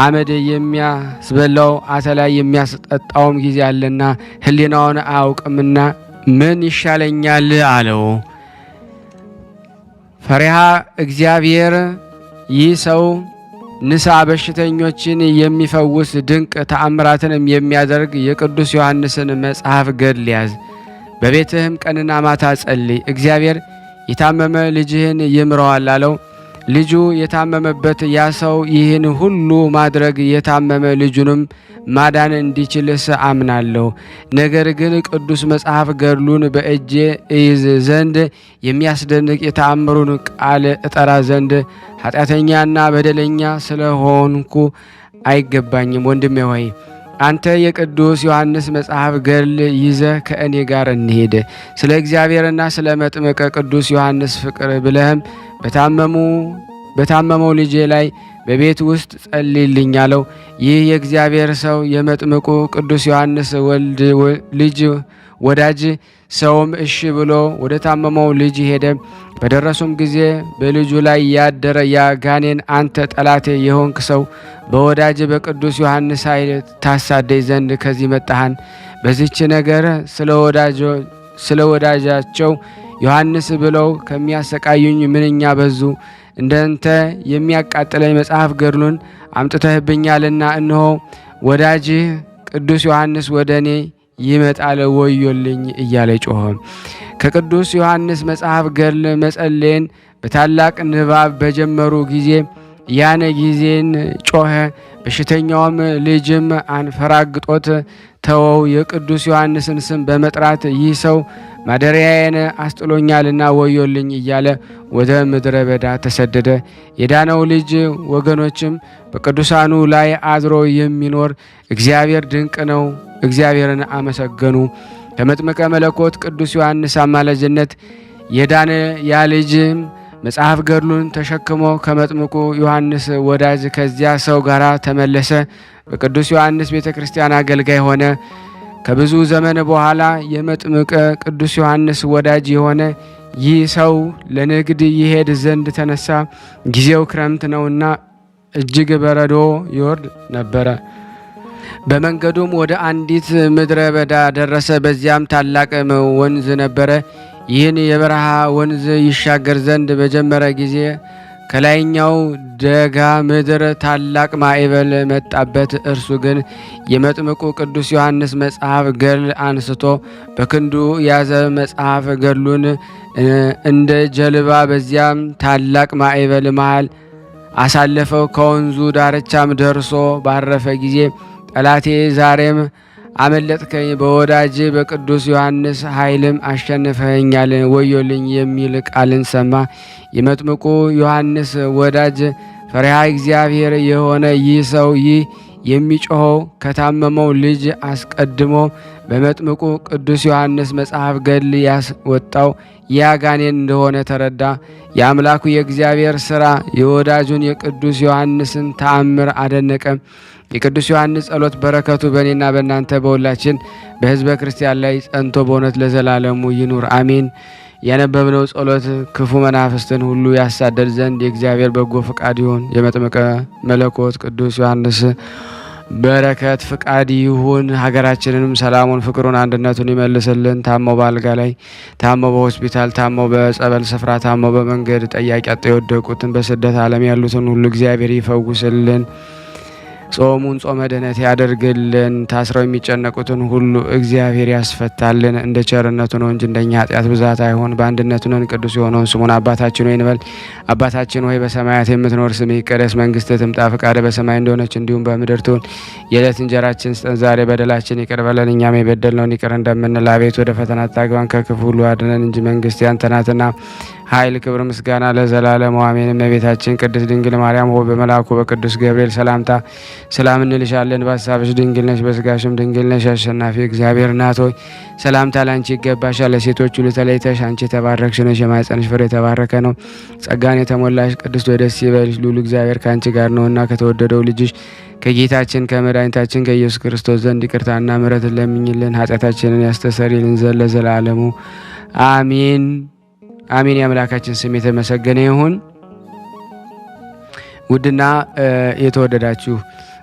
አመድ የሚያስበላው አተላይ የሚያስጠጣውም ጊዜ አለና ሕሊናውን አያውቅምና ምን ይሻለኛል አለው። ፈሪሃ እግዚአብሔር ይህ ሰው ንሳ በሽተኞችን የሚፈውስ ድንቅ ተአምራትንም የሚያደርግ የቅዱስ ዮሐንስን መጽሐፍ ገድል ያዝ። በቤትህም ቀንና ማታ ጸልይ፣ እግዚአብሔር የታመመ ልጅህን ይምረዋል አለው። ልጁ የታመመበት ያ ሰው ይህን ሁሉ ማድረግ የታመመ ልጁንም ማዳን እንዲችልስ አምናለሁ። ነገር ግን ቅዱስ መጽሐፍ ገድሉን በእጄ እይዝ ዘንድ የሚያስደንቅ የተአምሩን ቃል እጠራ ዘንድ ኃጢአተኛና በደለኛ ስለሆንኩ አይገባኝም። ወንድሜ ሆይ አንተ የቅዱስ ዮሐንስ መጽሐፍ ገድል ይዘህ ከእኔ ጋር እንሄድ። ስለ እግዚአብሔርና ስለ መጥምቀ ቅዱስ ዮሐንስ ፍቅር ብለህም በታመመው ልጄ ላይ በቤት ውስጥ ጸልይልኝ አለው። ይህ የእግዚአብሔር ሰው የመጥምቁ ቅዱስ ዮሐንስ ልጅ ወዳጅ ሰውም እሺ ብሎ ወደ ታመመው ልጅ ሄደ። በደረሱም ጊዜ በልጁ ላይ ያደረ ያ ጋኔን አንተ ጠላቴ የሆንክ ሰው በወዳጅ በቅዱስ ዮሐንስ ኃይል ታሳደይ ዘንድ ከዚህ መጣሃን? በዚች ነገር ስለ ወዳጃቸው ዮሐንስ ብለው ከሚያሰቃዩኝ ምንኛ በዙ። እንደንተ የሚያቃጥለኝ መጽሐፍ ገድሉን አምጥተህብኛልና እነሆ ወዳጅህ ቅዱስ ዮሐንስ ወደ እኔ ይመጣል፣ ወዮልኝ እያለ ጮኸ። ከቅዱስ ዮሐንስ መጽሐፍ ገድል መጸለይን በታላቅ ንባብ በጀመሩ ጊዜ ያን ጊዜን ጮኸ። በሽተኛውም ልጅም አንፈራግጦት ተወው። የቅዱስ ዮሐንስን ስም በመጥራት ይህ ሰው ማደሪያዬን አስጥሎኛልና ወዮልኝ እያለ ወደ ምድረ በዳ ተሰደደ። የዳነው ልጅ ወገኖችም በቅዱሳኑ ላይ አድሮ የሚኖር እግዚአብሔር ድንቅ ነው፣ እግዚአብሔርን አመሰገኑ። ከመጥምቀ መለኮት ቅዱስ ዮሐንስ አማላጅነት የዳነ ያ ልጅም መጽሐፍ ገድሉን ተሸክሞ ከመጥምቁ ዮሐንስ ወዳጅ ከዚያ ሰው ጋር ተመለሰ። በቅዱስ ዮሐንስ ቤተ ክርስቲያን አገልጋይ ሆነ። ከብዙ ዘመን በኋላ የመጥምቀ ቅዱስ ዮሐንስ ወዳጅ የሆነ ይህ ሰው ለንግድ ይሄድ ዘንድ ተነሳ። ጊዜው ክረምት ነውና እጅግ በረዶ ይወርድ ነበረ። በመንገዱም ወደ አንዲት ምድረ በዳ ደረሰ። በዚያም ታላቅ ወንዝ ነበረ። ይህን የበረሃ ወንዝ ይሻገር ዘንድ በጀመረ ጊዜ ከላይኛው ደጋ ምድር ታላቅ ማዕበል መጣበት። እርሱ ግን የመጥምቁ ቅዱስ ዮሐንስ መጽሐፍ ገድል አንስቶ በክንዱ ያዘ። መጽሐፍ ገድሉን እንደ ጀልባ በዚያም ታላቅ ማዕበል መሃል አሳለፈው። ከወንዙ ዳርቻም ደርሶ ባረፈ ጊዜ ጠላቴ ዛሬም አመለጥከኝ፣ በወዳጅ በቅዱስ ዮሐንስ ኃይልም አሸንፈኸኛል፣ ወዮልኝ የሚል ቃልን ሰማ። የመጥምቁ ዮሐንስ ወዳጅ ፈሪሃ እግዚአብሔር የሆነ ይህ ሰው ይህ የሚጮኸው ከታመመው ልጅ አስቀድሞ በመጥምቁ ቅዱስ ዮሐንስ መጽሐፍ ገድል ያስወጣው ያጋኔን እንደሆነ ተረዳ። የአምላኩ የእግዚአብሔር ሥራ የወዳጁን የቅዱስ ዮሐንስን ተአምር አደነቀ። የቅዱስ ዮሐንስ ጸሎት በረከቱ በእኔና በእናንተ በሁላችን በሕዝበ ክርስቲያን ላይ ጸንቶ በእውነት ለዘላለሙ ይኑር አሜን። ያነበብነው ጸሎት ክፉ መናፍስትን ሁሉ ያሳደድ ዘንድ የእግዚአብሔር በጎ ፍቃድ ይሁን። የመጥምቀ መለኮት ቅዱስ ዮሐንስ በረከት ፍቃድ ይሁን። ሀገራችንንም ሰላሙን፣ ፍቅሩን፣ አንድነቱን ይመልስልን። ታመው በአልጋ ላይ፣ ታመው በሆስፒታል፣ ታመው በጸበል ስፍራ፣ ታመው በመንገድ ጠያቂ አጥተው የወደቁትን በስደት ዓለም ያሉትን ሁሉ እግዚአብሔር ይፈውስልን። ጾሙን ጾመ ድኅነት ያደርግልን። ታስረው የሚጨነቁትን ሁሉ እግዚአብሔር ያስፈታልን። እንደ ቸርነቱ ነው እንጂ እንደኛ ኃጢአት ብዛት አይሆን። በአንድነቱ ነን። ቅዱስ የሆነውን ስሙን አባታችን ሆይ እንበል። አባታችን ሆይ በሰማያት የምትኖር ስምህ ይቀደስ፣ መንግስትህ ትምጣ፣ ፈቃድህ በሰማይ እንደሆነች እንዲሁም በምድር ትሁን። የዕለት እንጀራችንን ስጠን ዛሬ፣ በደላችን ይቅር በለን እኛም የበደልነውን ይቅር እንደምንል፣ አቤት ወደ ፈተና አታግባን ከክፉ ሁሉ አድነን እንጂ መንግስት ያንተ ናትና ኃይል፣ ክብር፣ ምስጋና ለዘላለሙ አሜን። እመቤታችን ቅድስት ድንግል ማርያም ሆይ በመልአኩ በቅዱስ ገብርኤል ሰላምታ ሰላም እንልሻለን። በሀሳብሽ ድንግል ነሽ፣ በስጋሽም ድንግል ነሽ። አሸናፊ እግዚአብሔር እናት ሆይ ሰላምታ ላንቺ ይገባሻል። ለሴቶች ሁሉ ተለይተሽ አንቺ የተባረክሽ ነሽ፣ የማኅፀንሽ ፍሬ የተባረከ ነው። ጸጋን የተሞላሽ ቅድስት ሆይ ደስ ይበልሽ፣ ልዑል እግዚአብሔር ከአንቺ ጋር ነውና ከተወደደው ልጅሽ ከጌታችን ከመድኃኒታችን ከኢየሱስ ክርስቶስ ዘንድ ይቅርታና ምሕረትን ለምኝልን ኃጢአታችንን ያስተሰርይልን ዘንድ ለዘላለሙ አሜን አሜን። የአምላካችን ስም የተመሰገነ ይሁን። ውድና የተወደዳችሁ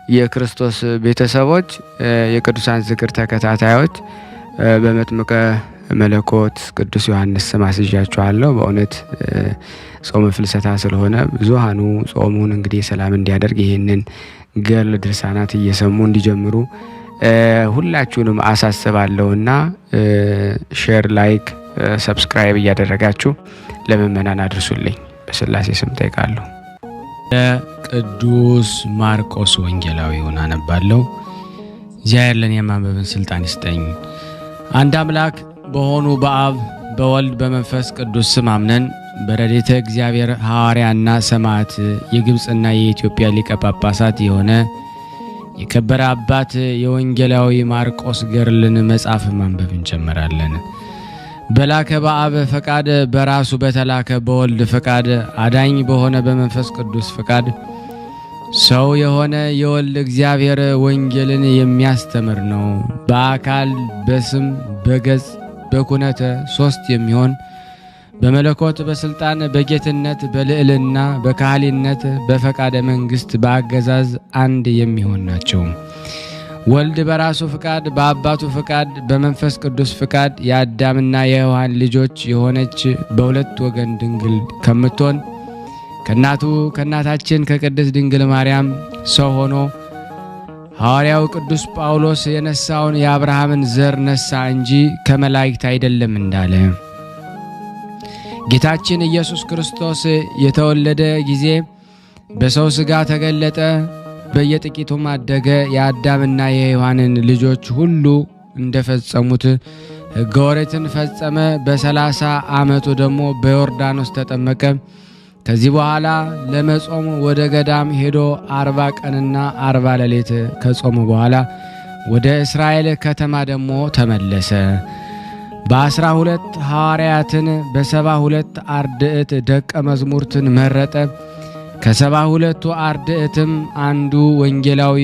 የክርስቶስ ቤተሰቦች፣ የቅዱሳን ዝክር ተከታታዮች በመጥምቀ መለኮት ቅዱስ ዮሐንስ ስም አስዣችኋለሁ። በእውነት ጾመ ፍልሰታ ስለሆነ ብዙሃኑ ጾሙን እንግዲህ ሰላም እንዲያደርግ ይህንን ገድል ድርሳናት እየሰሙ እንዲጀምሩ ሁላችሁንም አሳስባለሁና ሼር፣ ላይክ፣ ሰብስክራይብ እያደረጋችሁ ለምእመናን አድርሱልኝ በስላሴ ስም ጠይቃለሁ። ለቅዱስ ማርቆስ ወንጌላዊውን አነባለሁ። እግዚአብሔር ለእኔ የማንበብን ስልጣን ይስጠኝ። አንድ አምላክ በሆኑ በአብ በወልድ በመንፈስ ቅዱስ ስም አምነን በረድኤተ እግዚአብሔር ሐዋርያና ሰማዕት የግብፅና የኢትዮጵያ ሊቀ ጳጳሳት የሆነ የከበረ አባት የወንጌላዊ ማርቆስ ገድልን መጽሐፍ ማንበብ እንጀምራለን። በላከ በአብ ፈቃድ በራሱ በተላከ በወልድ ፈቃድ አዳኝ በሆነ በመንፈስ ቅዱስ ፈቃድ ሰው የሆነ የወልድ እግዚአብሔር ወንጌልን የሚያስተምር ነው። በአካል በስም በገጽ በኩነተ ሶስት የሚሆን በመለኮት በስልጣን በጌትነት በልዕልና በካህሊነት በፈቃደ መንግስት በአገዛዝ አንድ የሚሆን ናቸው። ወልድ በራሱ ፍቃድ በአባቱ ፍቃድ በመንፈስ ቅዱስ ፍቃድ የአዳምና የሔዋን ልጆች የሆነች በሁለት ወገን ድንግል ከምትሆን ከናቱ ከናታችን ከቅድስት ድንግል ማርያም ሰው ሆኖ ሐዋርያው ቅዱስ ጳውሎስ የነሳውን የአብርሃምን ዘር ነሳ እንጂ ከመላእክት አይደለም እንዳለ ጌታችን ኢየሱስ ክርስቶስ የተወለደ ጊዜ በሰው ሥጋ ተገለጠ። በየጥቂቱም አደገ። የአዳምና የሔዋንን ልጆች ሁሉ እንደፈጸሙት ሕገ ኦሪትን ፈጸመ። በ30 ዓመቱ ደግሞ በዮርዳኖስ ተጠመቀ። ከዚህ በኋላ ለመጾም ወደ ገዳም ሄዶ 40 ቀንና 40 ሌሊት ከጾመ በኋላ ወደ እስራኤል ከተማ ደግሞ ተመለሰ። በ12 ሐዋርያትን በ72 አርድእት ደቀ መዝሙርትን መረጠ። ከ72ቱ አርድእትም አንዱ ወንጌላዊ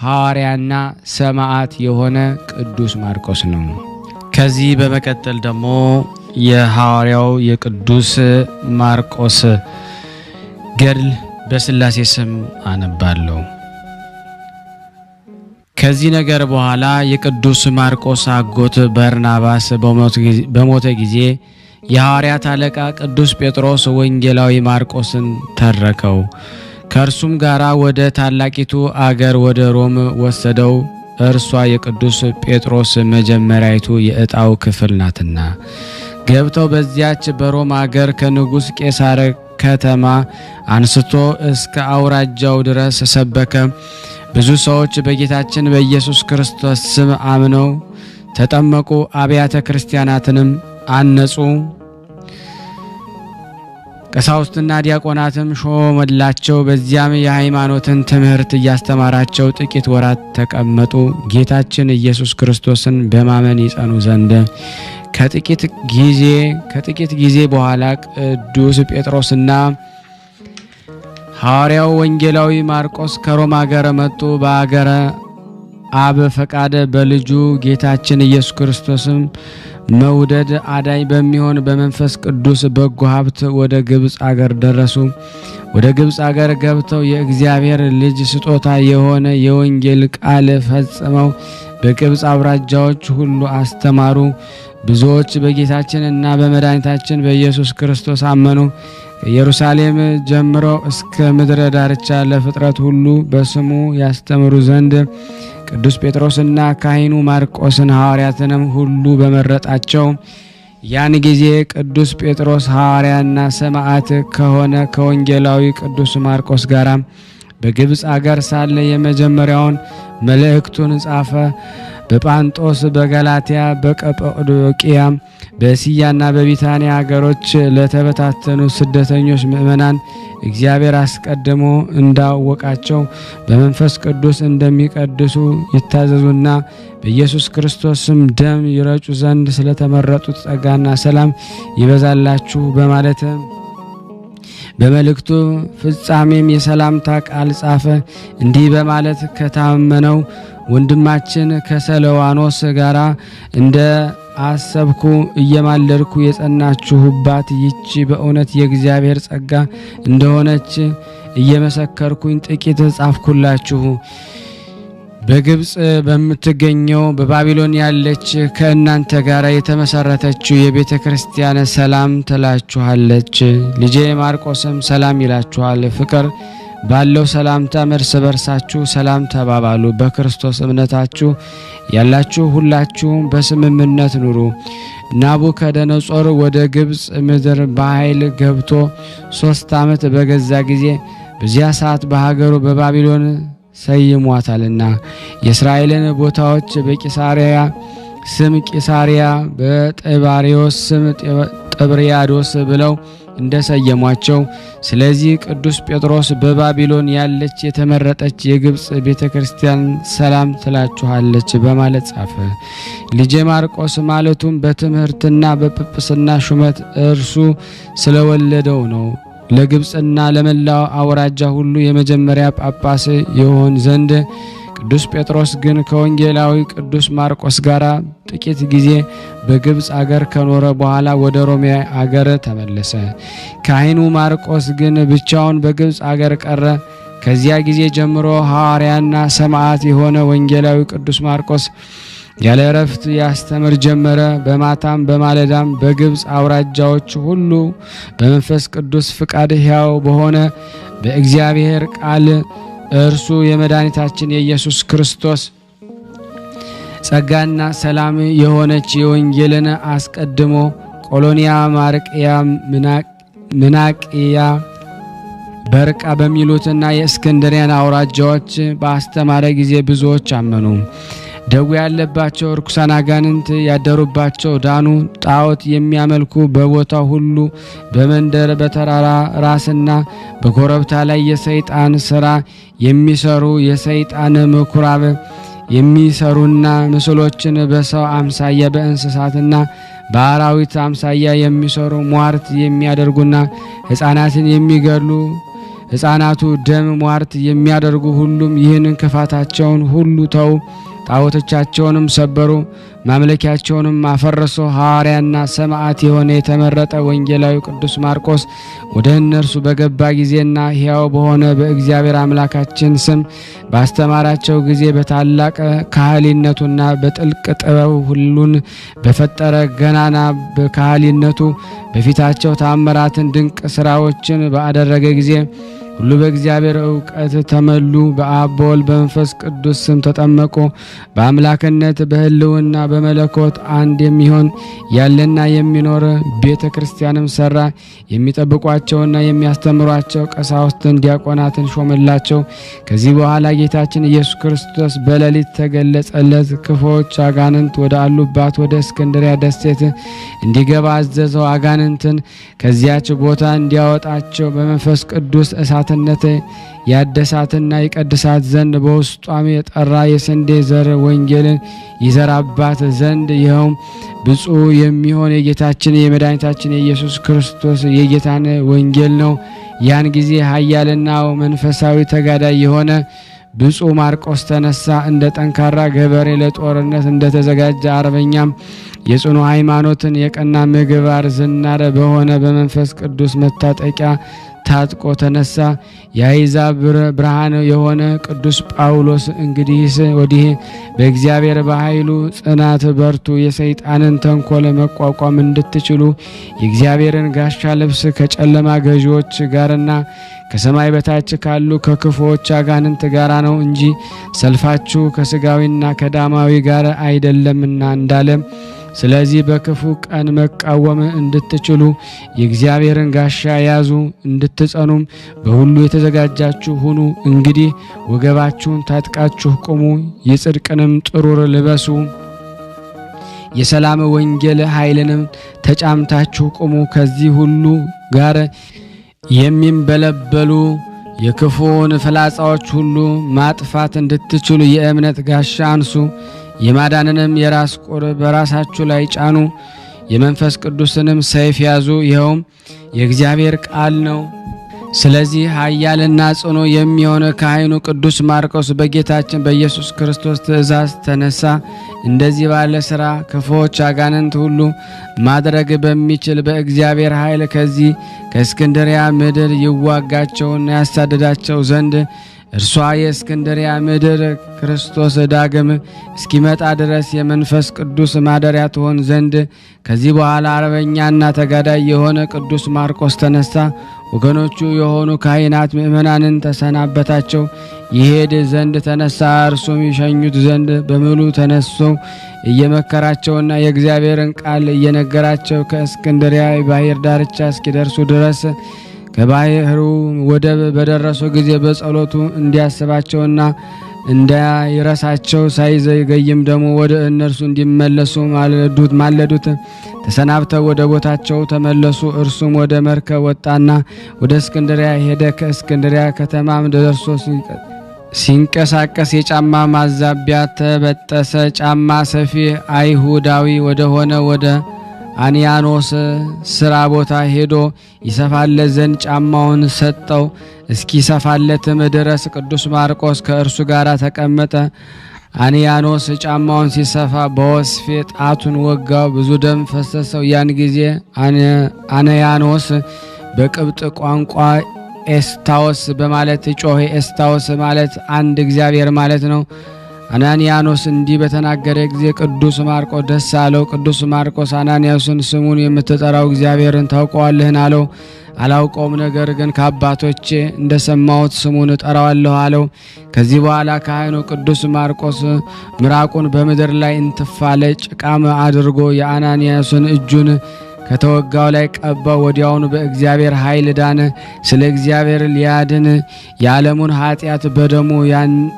ሐዋርያና ሰማዕት የሆነ ቅዱስ ማርቆስ ነው። ከዚህ በመቀጠል ደግሞ የሐዋርያው የቅዱስ ማርቆስ ገድል በስላሴ ስም አነባለሁ። ከዚህ ነገር በኋላ የቅዱስ ማርቆስ አጎት በርናባስ በሞተ ጊዜ የሐዋርያት አለቃ ቅዱስ ጴጥሮስ ወንጌላዊ ማርቆስን ተረከው። ከእርሱም ጋር ወደ ታላቂቱ አገር ወደ ሮም ወሰደው። እርሷ የቅዱስ ጴጥሮስ መጀመሪያይቱ የዕጣው ክፍል ናትና። ገብተው በዚያች በሮም አገር ከንጉሥ ቄሳር ከተማ አንስቶ እስከ አውራጃው ድረስ ሰበከ። ብዙ ሰዎች በጌታችን በኢየሱስ ክርስቶስ ስም አምነው ተጠመቁ። አብያተ ክርስቲያናትንም አነጹ። ቀሳውስትና ዲያቆናትም ሾመላቸው። በዚያም የሃይማኖትን ትምህርት እያስተማራቸው ጥቂት ወራት ተቀመጡ። ጌታችን ኢየሱስ ክርስቶስን በማመን ይጸኑ ዘንድ ከጥቂት ጊዜ በኋላ ቅዱስ ጴጥሮስና ሐዋርያው ወንጌላዊ ማርቆስ ከሮማ አገር መጡ። በአገረ አብ ፈቃድ በልጁ ጌታችን ኢየሱስ ክርስቶስም መውደድ አዳኝ በሚሆን በመንፈስ ቅዱስ በጎ ሀብት ወደ ግብጽ አገር ደረሱ። ወደ ግብጽ አገር ገብተው የእግዚአብሔር ልጅ ስጦታ የሆነ የወንጌል ቃል ፈጽመው በግብጽ አውራጃዎች ሁሉ አስተማሩ። ብዙዎች በጌታችንና በመድኃኒታችን በኢየሱስ ክርስቶስ አመኑ። ከኢየሩሳሌም ጀምሮ እስከ ምድረ ዳርቻ ለፍጥረት ሁሉ በስሙ ያስተምሩ ዘንድ ቅዱስ ጴጥሮስና ካህኑ ማርቆስን ሐዋርያትንም ሁሉ በመረጣቸው። ያን ጊዜ ቅዱስ ጴጥሮስ ሐዋርያና ሰማዕት ከሆነ ከወንጌላዊ ቅዱስ ማርቆስ ጋር በግብጽ አገር ሳለ የመጀመሪያውን መልእክቱን ጻፈ። በጳንጦስ በገላትያ በቀጳዶቅያ በእስያና በቢታንያ አገሮች ለተበታተኑ ስደተኞች ምእመናን እግዚአብሔር አስቀድሞ እንዳወቃቸው በመንፈስ ቅዱስ እንደሚቀድሱ ይታዘዙና በኢየሱስ ክርስቶስም ደም ይረጩ ዘንድ ስለተመረጡት ጸጋና ሰላም ይበዛላችሁ በማለት በመልእክቱ ፍጻሜም የሰላምታ ቃል ጻፈ። እንዲህ በማለት ከታመነው ወንድማችን ከሰለዋኖስ ጋራ እንደ አሰብኩ እየማለድኩ የጸናችሁባት ይቺ በእውነት የእግዚአብሔር ጸጋ እንደሆነች እየመሰከርኩኝ ጥቂት ጻፍኩላችሁ። በግብጽ በምትገኘው በባቢሎን ያለች ከእናንተ ጋር የተመሰረተችው የቤተ ክርስቲያን ሰላም ትላችኋለች። ልጄ ማርቆስም ሰላም ይላችኋል። ፍቅር ባለው ሰላምታ እርስ በርሳችሁ ሰላም ተባባሉ። በክርስቶስ እምነታችሁ ያላችሁ ሁላችሁም በስምምነት ኑሩ። ናቡከደነጾር ወደ ግብጽ ምድር በኃይል ገብቶ 3 ዓመት በገዛ ጊዜ በዚያ ሰዓት በሀገሩ በባቢሎን ሰይሟታልና የእስራኤልን ቦታዎች በቂሳሪያ ስም ቂሳሪያ በጠባሪዎስ ስም ጥብርያዶስ ብለው እንደሰየሟቸው። ስለዚህ ቅዱስ ጴጥሮስ በባቢሎን ያለች የተመረጠች የግብጽ ቤተክርስቲያን ሰላም ትላችኋለች በማለት ጻፈ። ልጄ ማርቆስ ማለቱም በትምህርትና በጵጵስና ሹመት እርሱ ስለወለደው ነው። ለግብጽና ለመላው አውራጃ ሁሉ የመጀመሪያ ጳጳስ ይሆን ዘንድ ቅዱስ ጴጥሮስ ግን ከወንጌላዊ ቅዱስ ማርቆስ ጋር ጥቂት ጊዜ በግብጽ አገር ከኖረ በኋላ ወደ ሮሜ አገር ተመለሰ። ካህኑ ማርቆስ ግን ብቻውን በግብጽ አገር ቀረ። ከዚያ ጊዜ ጀምሮ ሐዋርያና ሰማዕት የሆነ ወንጌላዊ ቅዱስ ማርቆስ ያለ እረፍት ያስተምር ጀመረ። በማታም በማለዳም በግብጽ አውራጃዎች ሁሉ በመንፈስ ቅዱስ ፍቃድ ሕያው በሆነ በእግዚአብሔር ቃል እርሱ የመድኃኒታችን የኢየሱስ ክርስቶስ ጸጋና ሰላም የሆነች የወንጌልን አስቀድሞ ቆሎንያ፣ ማርቅያ፣ ምናቅያ፣ በርቃ በሚሉትና የእስክንድሪያን አውራጃዎች በአስተማረ ጊዜ ብዙዎች አመኑ። ደዌ ያለባቸው ርኩሳን አጋንንት ያደሩባቸው ዳኑ። ጣዖት የሚያመልኩ በቦታው ሁሉ በመንደር በተራራ ራስና በኮረብታ ላይ የሰይጣን ሥራ የሚሰሩ የሰይጣን ምኩራብ የሚሰሩና ምስሎችን በሰው አምሳያ በእንስሳትና በአራዊት አምሳያ የሚሰሩ ሟርት የሚያደርጉና ሕፃናትን የሚገሉ ሕፃናቱ ደም ሟርት የሚያደርጉ ሁሉም ይህንን ክፋታቸውን ሁሉ ተው፣ ጣዖቶቻቸውንም ሰበሩ፣ ማምለኪያቸውንም አፈረሱ። ሐዋርያና ሰማዕት የሆነ የተመረጠ ወንጌላዊ ቅዱስ ማርቆስ ወደ እነርሱ በገባ ጊዜና ሕያው በሆነ በእግዚአብሔር አምላካችን ስም ባስተማራቸው ጊዜ በታላቅ ካህሊነቱና በጥልቅ ጥበብ ሁሉን በፈጠረ ገናና በካህሊነቱ በፊታቸው ታምራትን ድንቅ ስራዎችን ባደረገ ጊዜ ሁሉ በእግዚአብሔር ዕውቀት ተመሉ። በአብ በወልድ በመንፈስ ቅዱስ ስም ተጠመቁ። በአምላክነት በሕልውና በመለኮት አንድ የሚሆን ያለና የሚኖር ቤተ ክርስቲያንም ሰራ። የሚጠብቋቸውና የሚያስተምሯቸው ቀሳውስትን ዲያቆናትን ሾመላቸው። ከዚህ በኋላ ጌታችን ኢየሱስ ክርስቶስ በሌሊት ተገለጸለት። ክፉዎች አጋንንት ወደ አሉባት ወደ እስክንድሪያ ደሴት እንዲገባ አዘዘው። አጋንንትን ከዚያች ቦታ እንዲያወጣቸው በመንፈስ ቅዱስ እሳትነት ያደሳትና ይቀድሳት ዘንድ በውስጧም የጠራ የስንዴ ዘር ወንጌልን ይዘራባት ዘንድ ይኸውም ብፁዕ የሚሆን የጌታችን የመድኃኒታችን የኢየሱስ ክርስቶስ የጌታን ወንጌል ነው። ያን ጊዜ ኃያልና መንፈሳዊ ተጋዳይ የሆነ ብፁዕ ማርቆስ ተነሳ። እንደ ጠንካራ ገበሬ ለጦርነት እንደተዘጋጀ አርበኛም የጽኑ ሃይማኖትን የቀና ምግባር ዝናር በሆነ በመንፈስ ቅዱስ መታጠቂያ ታጥቆ ተነሳ። የአሕዛብ ብርሃን የሆነ ቅዱስ ጳውሎስ እንግዲህስ ወዲህ በእግዚአብሔር በኃይሉ ጽናት በርቱ፣ የሰይጣንን ተንኮል መቋቋም እንድትችሉ የእግዚአብሔርን ጋሻ ልብስ ከጨለማ ገዢዎች ጋርና ከሰማይ በታች ካሉ ከክፉዎች አጋንንት ጋራ ነው እንጂ ሰልፋችሁ ከስጋዊና ከዳማዊ ጋር አይደለምና እንዳለ። ስለዚህ በክፉ ቀን መቃወም እንድትችሉ የእግዚአብሔርን ጋሻ ያዙ፣ እንድትጸኑም በሁሉ የተዘጋጃችሁ ሁኑ። እንግዲህ ወገባችሁን ታጥቃችሁ ቁሙ፣ የጽድቅንም ጥሩር ልበሱ፣ የሰላም ወንጌል ኃይልንም ተጫምታችሁ ቁሙ። ከዚህ ሁሉ ጋር የሚንበለበሉ የክፉውን ፍላጻዎች ሁሉ ማጥፋት እንድትችሉ የእምነት ጋሻ አንሱ። የማዳንንም የራስ ቁር በራሳችሁ ላይ ጫኑ። የመንፈስ ቅዱስንም ሰይፍ ያዙ፣ ይኸውም የእግዚአብሔር ቃል ነው። ስለዚህ ኃያልና ጽኑ የሚሆነ ካህኑ ቅዱስ ማርቆስ በጌታችን በኢየሱስ ክርስቶስ ትእዛዝ ተነሳ። እንደዚህ ባለ ሥራ ክፉዎች አጋንንት ሁሉ ማድረግ በሚችል በእግዚአብሔር ኃይል ከዚህ ከእስክንድሪያ ምድር ይዋጋቸውና ያሳደዳቸው ዘንድ እርሷ የእስክንድሪያ ምድር ክርስቶስ ዳግም እስኪመጣ ድረስ የመንፈስ ቅዱስ ማደሪያ ትሆን ዘንድ ከዚህ በኋላ አርበኛና ተጋዳይ የሆነ ቅዱስ ማርቆስ ተነሳ። ወገኖቹ የሆኑ ካህናት ምእመናንን ተሰናበታቸው፣ ይሄድ ዘንድ ተነሳ። እርሱም ይሸኙት ዘንድ በሙሉ ተነሱ። እየመከራቸውና የእግዚአብሔርን ቃል እየነገራቸው ከእስክንድሪያ ባህር ዳርቻ እስኪደርሱ ድረስ ከባህሩ ወደብ በደረሱ ጊዜ በጸሎቱ እንዲያስባቸውና እንዳይረሳቸው ሳይዘገይም ደግሞ ወደ እነርሱ እንዲመለሱ ማለዱት። ተሰናብተው ወደ ቦታቸው ተመለሱ። እርሱም ወደ መርከብ ወጣና ወደ እስክንድሪያ ሄደ። ከእስክንድሪያ ከተማም ደርሶ ሲንቀሳቀስ የጫማ ማዛቢያ ተበጠሰ። ጫማ ሰፊ አይሁዳዊ ወደሆነ ወደ አንያኖስ ስራ ቦታ ሄዶ ይሰፋለት ዘንድ ጫማውን ሰጠው። እስኪሰፋለትም ድረስ ቅዱስ ማርቆስ ከእርሱ ጋር ተቀመጠ። አንያኖስ ጫማውን ሲሰፋ በወስፌ ጣቱን ወጋው፣ ብዙ ደም ፈሰሰው። ያን ጊዜ አንያኖስ በቅብጥ ቋንቋ ኤስታዎስ በማለት ጮኸ። ኤስታዎስ ማለት አንድ እግዚአብሔር ማለት ነው። አናንያኖስ እንዲህ በተናገረ ጊዜ ቅዱስ ማርቆስ ደስ አለው። ቅዱስ ማርቆስ አናንያስን ስሙን የምትጠራው እግዚአብሔርን ታውቀዋለህን? አለው። አላውቀውም፣ ነገር ግን ከአባቶቼ እንደሰማሁት ስሙን እጠራዋለሁ አለው። ከዚህ በኋላ ካህኑ ቅዱስ ማርቆስ ምራቁን በምድር ላይ እንትፋለ፣ ጭቃም አድርጎ የአናንያስን እጁን ከተወጋው ላይ ቀባው። ወዲያውኑ በእግዚአብሔር ኃይል ዳነ። ስለ እግዚአብሔር ሊያድን የዓለሙን ኃጢአት በደሙ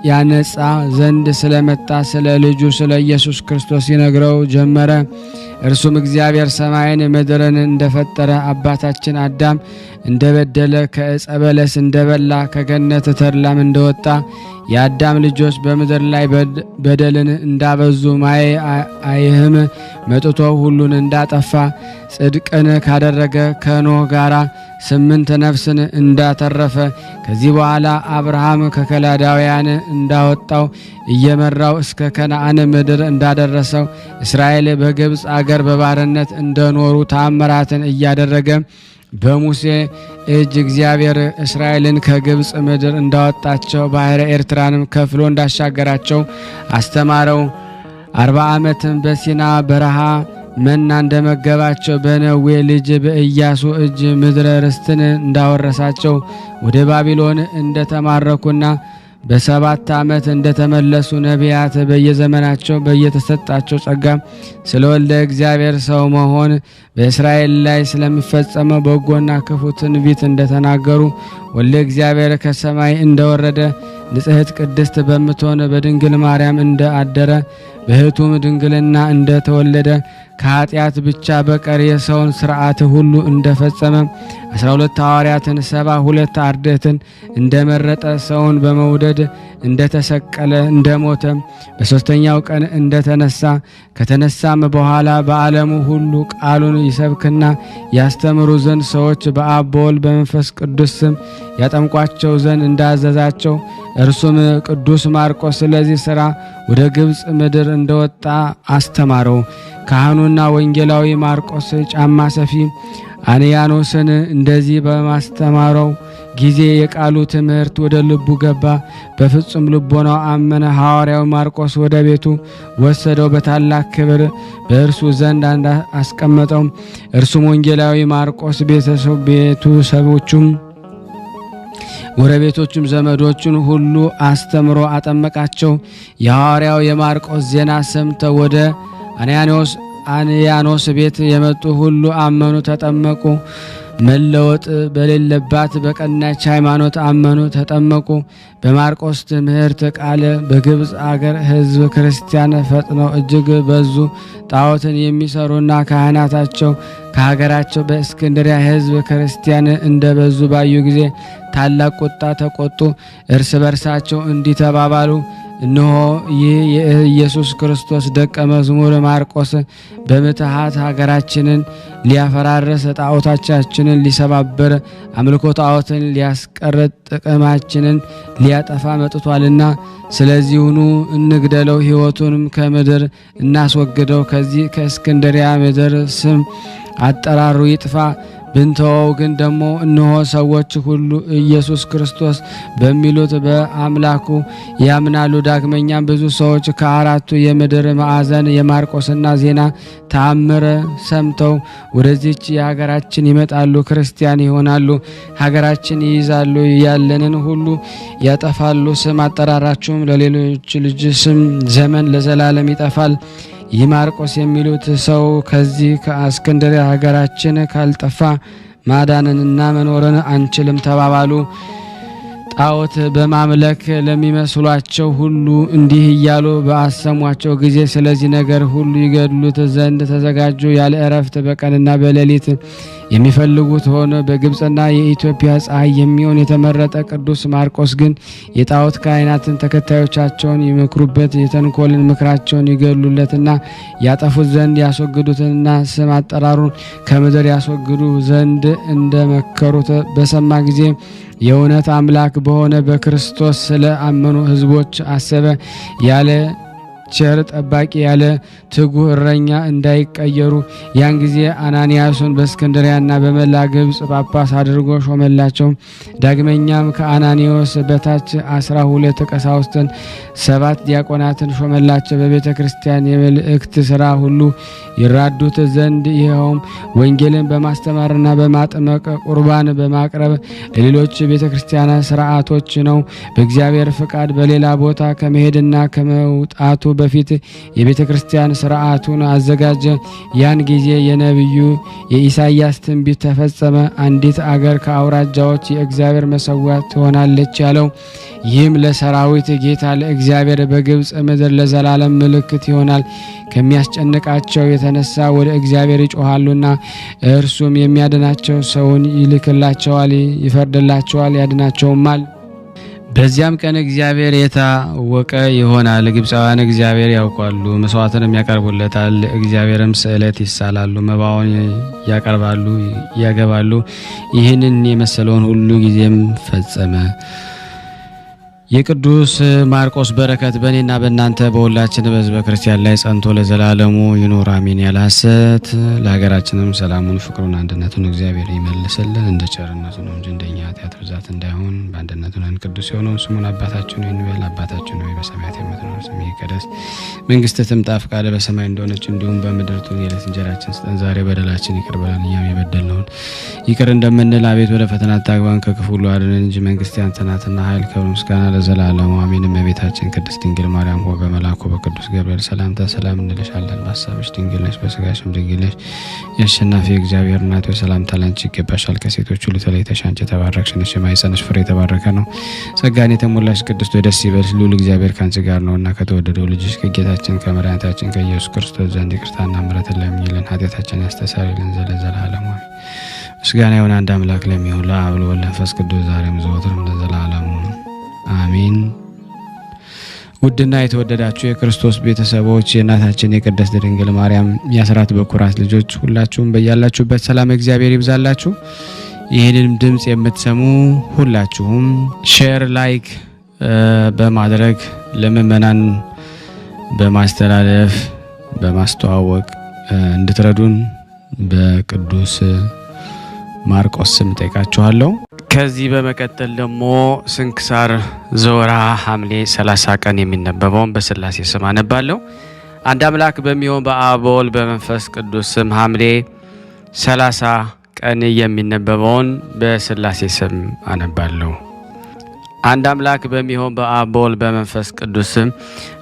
ያነጻ ዘንድ ስለመጣ ስለ ልጁ ስለ ኢየሱስ ክርስቶስ ይነግረው ጀመረ። እርሱም እግዚአብሔር ሰማይን ምድርን እንደፈጠረ አባታችን አዳም እንደበደለ ከዕፀ በለስ እንደበላ ከገነት ተድላም እንደወጣ የአዳም ልጆች በምድር ላይ በደልን እንዳበዙ ማየ አይህም መጥቶ ሁሉን እንዳጠፋ ጽድቅን ካደረገ ከኖህ ጋራ 8 ነፍስን እንዳተረፈ ከዚህ በኋላ አብርሃም ከከላዳውያን እንዳወጣው እየመራው እስከ ከነዓን ምድር እንዳደረሰው እስራኤል በግብፅ አገር በባርነት እንደኖሩ ተአምራትን እያደረገ በሙሴ እጅ እግዚአብሔር እስራኤልን ከግብፅ ምድር እንዳወጣቸው ባህረ ኤርትራንም ከፍሎ እንዳሻገራቸው አስተማረው። 40 ዓመትም በሲና በረሃ መና እንደመገባቸው በነዌ ልጅ በኢያሱ እጅ ምድረ ርስትን እንዳወረሳቸው ወደ ባቢሎን እንደተማረኩና በ7 ዓመት እንደተመለሱ ነቢያት በየዘመናቸው በየተሰጣቸው ጸጋ ስለ ወልደ እግዚአብሔር ሰው መሆን በእስራኤል ላይ ስለሚፈጸመው በጎና ክፉ ትንቢት እንደተናገሩ ወልደ እግዚአብሔር ከሰማይ እንደወረደ ንጽሕት ቅድስት በምትሆን በድንግል ማርያም እንደአደረ በሕቱም ድንግልና እንደተወለደ ከኃጢአት ብቻ በቀር የሰውን ሥርዓት ሁሉ እንደፈጸመ 12 ሐዋርያትን 72 አርድእትን እንደመረጠ ሰውን በመውደድ እንደተሰቀለ እንደሞተ በሦስተኛው ቀን እንደተነሳ ከተነሳም በኋላ በዓለሙ ሁሉ ቃሉን ይሰብክና ያስተምሩ ዘንድ ሰዎች በአብ በወልድ በመንፈስ ቅዱስ ስም ያጠምቋቸው ዘንድ እንዳዘዛቸው እርሱም ቅዱስ ማርቆስ ስለዚህ ሥራ ወደ ግብፅ ምድር እንደወጣ አስተማረው። ካህኑና ወንጌላዊ ማርቆስ ጫማ ሰፊ አንያኖስን እንደዚህ በማስተማረው ጊዜ የቃሉ ትምህርት ወደ ልቡ ገባ። በፍጹም ልቦናው አመነ። ሐዋርያው ማርቆስ ወደ ቤቱ ወሰደው፣ በታላቅ ክብር በእርሱ ዘንድ አስቀመጠው። እርሱም ወንጌላዊ ማርቆስ ቤተሰቦቹም ጎረቤቶቹም ዘመዶቹን ሁሉ አስተምሮ አጠመቃቸው። የሐዋርያው የማርቆስ ዜና ሰምተው ወደ አንያኖስ ቤት የመጡ ሁሉ አመኑ፣ ተጠመቁ። መለወጥ በሌለባት በቀናች ሃይማኖት አመኑ፣ ተጠመቁ። በማርቆስ ትምህርት ቃል በግብፅ አገር ሕዝብ ክርስቲያን ፈጥነው እጅግ በዙ። ጣዖትን የሚሰሩና ካህናታቸው ከሀገራቸው በእስክንድሪያ ሕዝብ ክርስቲያን እንደበዙ ባዩ ጊዜ ታላቅ ቁጣ ተቆጡ። እርስ በርሳቸው እንዲህ ተባባሉ፣ እነሆ ይህ የኢየሱስ ክርስቶስ ደቀ መዝሙር ማርቆስ በምትሃት ሀገራችንን ሊያፈራርስ ጣዖታችንን ሊሰባበር አምልኮ ጣዖትን ሊያስቀርጥ ጥቅማችንን ሊያጠፋ መጥቷልና ስለዚሁኑ እንግደለው፣ ሕይወቱንም ከምድር እናስወግደው። ከዚህ ከእስክንድሪያ ምድር ስም አጠራሩ ይጥፋ። ብንተወው ግን ደግሞ እነሆ ሰዎች ሁሉ ኢየሱስ ክርስቶስ በሚሉት በአምላኩ ያምናሉ። ዳግመኛም ብዙ ሰዎች ከአራቱ የምድር ማዕዘን የማርቆስና ዜና ተአምር ሰምተው ወደዚች የሀገራችን ይመጣሉ፣ ክርስቲያን ይሆናሉ፣ ሀገራችን ይይዛሉ፣ ያለንን ሁሉ ያጠፋሉ። ስም አጠራራችሁም ለሌሎች ልጅ ስም ዘመን ለዘላለም ይጠፋል። ይህ ማርቆስ የሚሉት ሰው ከዚህ ከእስክንድርያ ሀገራችን ካልጠፋ ማዳንንና መኖርን አንችልም ተባባሉ። ጣዖት በማምለክ ለሚመስሏቸው ሁሉ እንዲህ እያሉ በአሰሟቸው ጊዜ ስለዚህ ነገር ሁሉ ይገድሉት ዘንድ ተዘጋጁ። ያለ እረፍት በቀንና በሌሊት የሚፈልጉት ሆነ። በግብፅና የኢትዮጵያ ፀሐይ የሚሆን የተመረጠ ቅዱስ ማርቆስ ግን የጣዖት ካህናትን ተከታዮቻቸውን ይመክሩበት፣ የተንኮልን ምክራቸውን ይገድሉለትና ያጠፉት ዘንድ ያስወግዱትና ስም አጠራሩን ከምድር ያስወግዱ ዘንድ እንደመከሩት በሰማ ጊዜ የእውነት አምላክ በሆነ በክርስቶስ ስለ አመኑ ሕዝቦች አሰበ። ያለ ቸር ጠባቂ ያለ ትጉህ እረኛ እንዳይቀየሩ ያን ጊዜ አናንያስን በእስክንድሪያና በመላ ግብፅ ጳጳስ አድርጎ ሾመላቸው። ዳግመኛም ከአናንያስ በታች 12 ቀሳውስትን 7 ዲያቆናትን ሾመላቸው። በቤተ ክርስቲያን የመልእክት ሥራ ሁሉ ይራዱት ዘንድ ይኸውም ወንጌልን በማስተማርና በማጥመቅ ቁርባን በማቅረብ ለሌሎች ቤተ ክርስቲያናት ሥርዓቶች ነው። በእግዚአብሔር ፍቃድ በሌላ ቦታ ከመሄድና ከመውጣቱ በፊት የቤተ ክርስቲያን ሥርዓቱን አዘጋጀ። ያን ጊዜ የነቢዩ የኢሳይያስ ትንቢት ተፈጸመ። አንዲት አገር ከአውራጃዎች የእግዚአብሔር መሠዊያ ትሆናለች ያለው ይህም ለሰራዊት ጌታ ለእግዚአብሔር በግብፅ ምድር ለዘላለም ምልክት ይሆናል። ከሚያስጨንቃቸው የተነሳ ወደ እግዚአብሔር ይጮሃሉና እርሱም የሚያድናቸው ሰውን ይልክላቸዋል፣ ይፈርድላቸዋል፣ ያድናቸውማል። በዚያም ቀን እግዚአብሔር የታወቀ ይሆናል። ግብፃውያን እግዚአብሔር ያውቃሉ፣ መስዋዕትንም ያቀርቡለታል። እግዚአብሔርም ስዕለት ይሳላሉ፣ መባውን ያቀርባሉ፣ ያገባሉ። ይህንን የመሰለውን ሁሉ ጊዜም ፈጸመ። የቅዱስ ማርቆስ በረከት በእኔና በእናንተ በሁላችን በሕዝበ ክርስቲያን ላይ ጸንቶ ለዘላለሙ ይኑር አሜን። ያለ ሐሰት ለሀገራችንም ሰላሙን፣ ፍቅሩን፣ አንድነቱን እግዚአብሔር ይመልስልን እንደ ቸርነቱ ነው እንጂ እንደኛ ኃጢአት ብዛት እንዳይሆን በአንድነቱ ነን። ቅዱስ የሆነውን ስሙን አባታችን ሆይ እንበል። አባታችን ሆይ በሰማያት የምትኖር ስምህ ይቀደስ፣ መንግስትህ ትምጣ፣ ፈቃድህ በሰማይ እንደሆነች እንዲሁም በምድር ትሁን። የዕለት እንጀራችንን ስጠን ዛሬ፣ በደላችን ይቅር በለን እኛም የበደልነውን ይቅር እንደምንል፣ አቤት ወደ ፈተና አታግባን ከክፉ ሁሉ አድነን እንጂ መንግስት ያንተ ናትና ኃይል፣ ክብር፣ ምስጋና ለዘላለሙ አሜን። እመቤታችን ቅድስት ድንግል ማርያም ሆይ በመልአኩ በቅዱስ ገብርኤል ሰላምታ ሰላም እንልሻለን። በሐሳብሽ ድንግል ነሽ፣ በሥጋሽም ድንግል ነሽ። የአሸናፊ እግዚአብሔር እናት ሆይ ሰላምታ ላንቺ ይገባሻል። ከሴቶች ሁሉ ተለይተሽ አንቺ የተባረክሽ ነሽ፣ የማኅፀንሽ ፍሬ የተባረከ ነው። ጸጋን የተሞላሽ ቅድስት ሆይ ደስ ይበልሽ፣ ልዑል እግዚአብሔር ከአንቺ ጋር ነውና ከተወደደው ልጅሽ ከጌታችን ከመድኃኒታችን ከኢየሱስ ክርስቶስ ዘንድ ይቅርታና ምሕረትን ለምኝልን ኃጢአታችንን ያስተሰርይልን ለዘላለሙ አሜን። ምስጋና ይሁን አንድ አምላክ ለሚሆን ለአብ ለወልድ ለመንፈስ ቅዱስ ዛሬም ዘወትርም ለዘላለሙ አሜን። ውድና የተወደዳችሁ የክርስቶስ ቤተሰቦች የእናታችን የቅድስት ድንግል ማርያም የአስራት በኩራት ልጆች ሁላችሁም በያላችሁበት ሰላም እግዚአብሔር ይብዛላችሁ። ይህንን ድምፅ የምትሰሙ ሁላችሁም ሼር፣ ላይክ በማድረግ ለምእመናን በማስተላለፍ በማስተዋወቅ እንድትረዱን በቅዱስ ማርቆስ ስም ጠይቃችኋለሁ። ከዚህ በመቀጠል ደግሞ ስንክሳር ዘወርኀ ሐምሌ 30 ቀን የሚነበበውን በሥላሴ ስም አነባለሁ። አንድ አምላክ በሚሆን በአብ በወልድ በመንፈስ ቅዱስ ስም ሐምሌ 30 ቀን የሚነበበውን በሥላሴ ስም አነባለሁ። አንድ አምላክ በሚሆን በአብ በወልድ በመንፈስ ቅዱስ ስም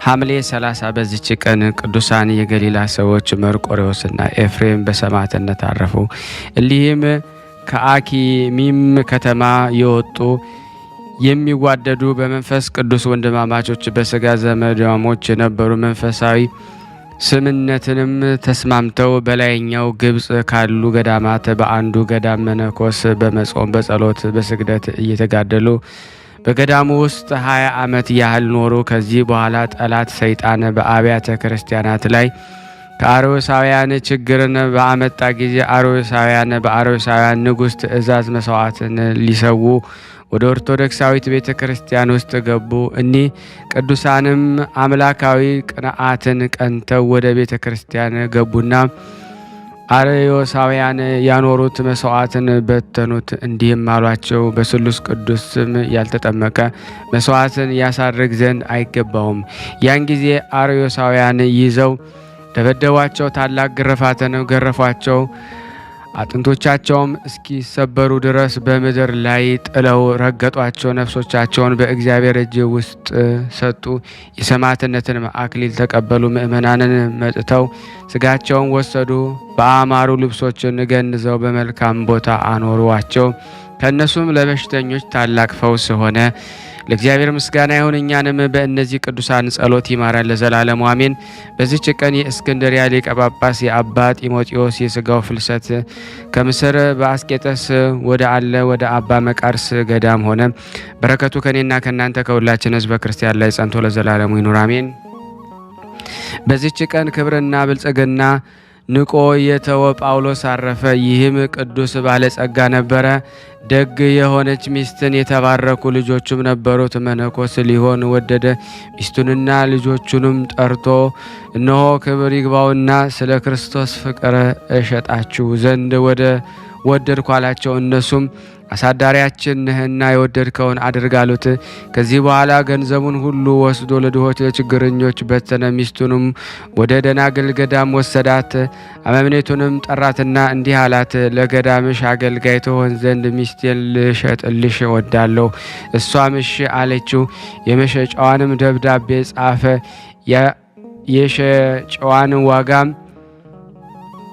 ሐምሌ 30 በዚች ቀን ቅዱሳን የገሊላ ሰዎች መርቆሬዎስና ኤፍሬም በሰማዕትነት አረፉ። እሊህም ከአኪሚም ከተማ የወጡ የሚዋደዱ በመንፈስ ቅዱስ ወንድማማቾች በሥጋ ዘመዳሞች የነበሩ መንፈሳዊ ስምነትንም ተስማምተው በላይኛው ግብፅ ካሉ ገዳማት በአንዱ ገዳም መነኮስ በመጾም በጸሎት በስግደት እየተጋደሉ በገዳሙ ውስጥ 20 ዓመት ያህል ኖሩ። ከዚህ በኋላ ጠላት ሰይጣን በአብያተ ክርስቲያናት ላይ ከአርዮሳውያን ችግርን በአመጣ ጊዜ አርዮሳውያን በአርዮሳውያን ንጉሥ ትእዛዝ መስዋዕትን ሊሰዉ ወደ ኦርቶዶክሳዊት ቤተ ክርስቲያን ውስጥ ገቡ። እኒህ ቅዱሳንም አምላካዊ ቅንዓትን ቀንተው ወደ ቤተ ክርስቲያን ገቡና አርዮሳውያን ያኖሩት መስዋዕትን በተኑት። እንዲህም አሏቸው፣ በስሉስ ቅዱስ ስም ያልተጠመቀ መስዋዕትን ያሳርግ ዘንድ አይገባውም። ያን ጊዜ አርዮሳውያን ይዘው ደበደቧቸው፣ ታላቅ ግርፋትን ገረፏቸው። አጥንቶቻቸውም እስኪሰበሩ ድረስ በምድር ላይ ጥለው ረገጧቸው። ነፍሶቻቸውን በእግዚአብሔር እጅ ውስጥ ሰጡ። የሰማዕትነትን አክሊል ተቀበሉ። ምእመናንን መጥተው ስጋቸውን ወሰዱ። በአማሩ ልብሶችን ገንዘው በመልካም ቦታ አኖሯቸው። ከእነሱም ለበሽተኞች ታላቅ ፈውስ ሆነ። ለእግዚአብሔር ምስጋና ይሁን። እኛንም በእነዚህ ቅዱሳን ጸሎት ይማረን ለዘላለሙ አሜን። በዚች ቀን የእስክንድርያ ሊቀ ጳጳስ የአባ ጢሞቴዎስ የሥጋው ፍልሰት ከምስር በአስቄጠስ ወደ አባ መቃርስ ገዳም ሆነ። በረከቱ ከኔና ከእናንተ ከሁላችን ሕዝበ ክርስቲያን ላይ ጸንቶ ለዘላለሙ ይኑር አሜን። በዚች ቀን ክብርና ብልጽግና ንቆ የተወ ጳውሎስ አረፈ። ይህም ቅዱስ ባለጸጋ ነበረ። ደግ የሆነች ሚስትን የተባረኩ ልጆችም ነበሩት። መነኮስ ሊሆን ወደደ። ሚስቱንና ልጆቹንም ጠርቶ እነሆ ክብር ይግባውና ስለ ክርስቶስ ፍቅር እሸጣችሁ ዘንድ ወደድኩ አላቸው። እነሱም አሳዳሪያችን ነህና የወደድከውን አድርግ አሉት። ከዚህ በኋላ ገንዘቡን ሁሉ ወስዶ ለድሆች ለችግረኞች በተነ። ሚስቱንም ወደ ደናግል ገዳም ወሰዳት። አበምኔቱንም ጠራትና እንዲህ አላት፣ ለገዳምሽ አገልጋይ ትሆን ዘንድ ሚስቴን ልሸጥልሽ እወዳለሁ። እሷም እሺ አለችው። የመሸጫዋንም ደብዳቤ ጻፈ።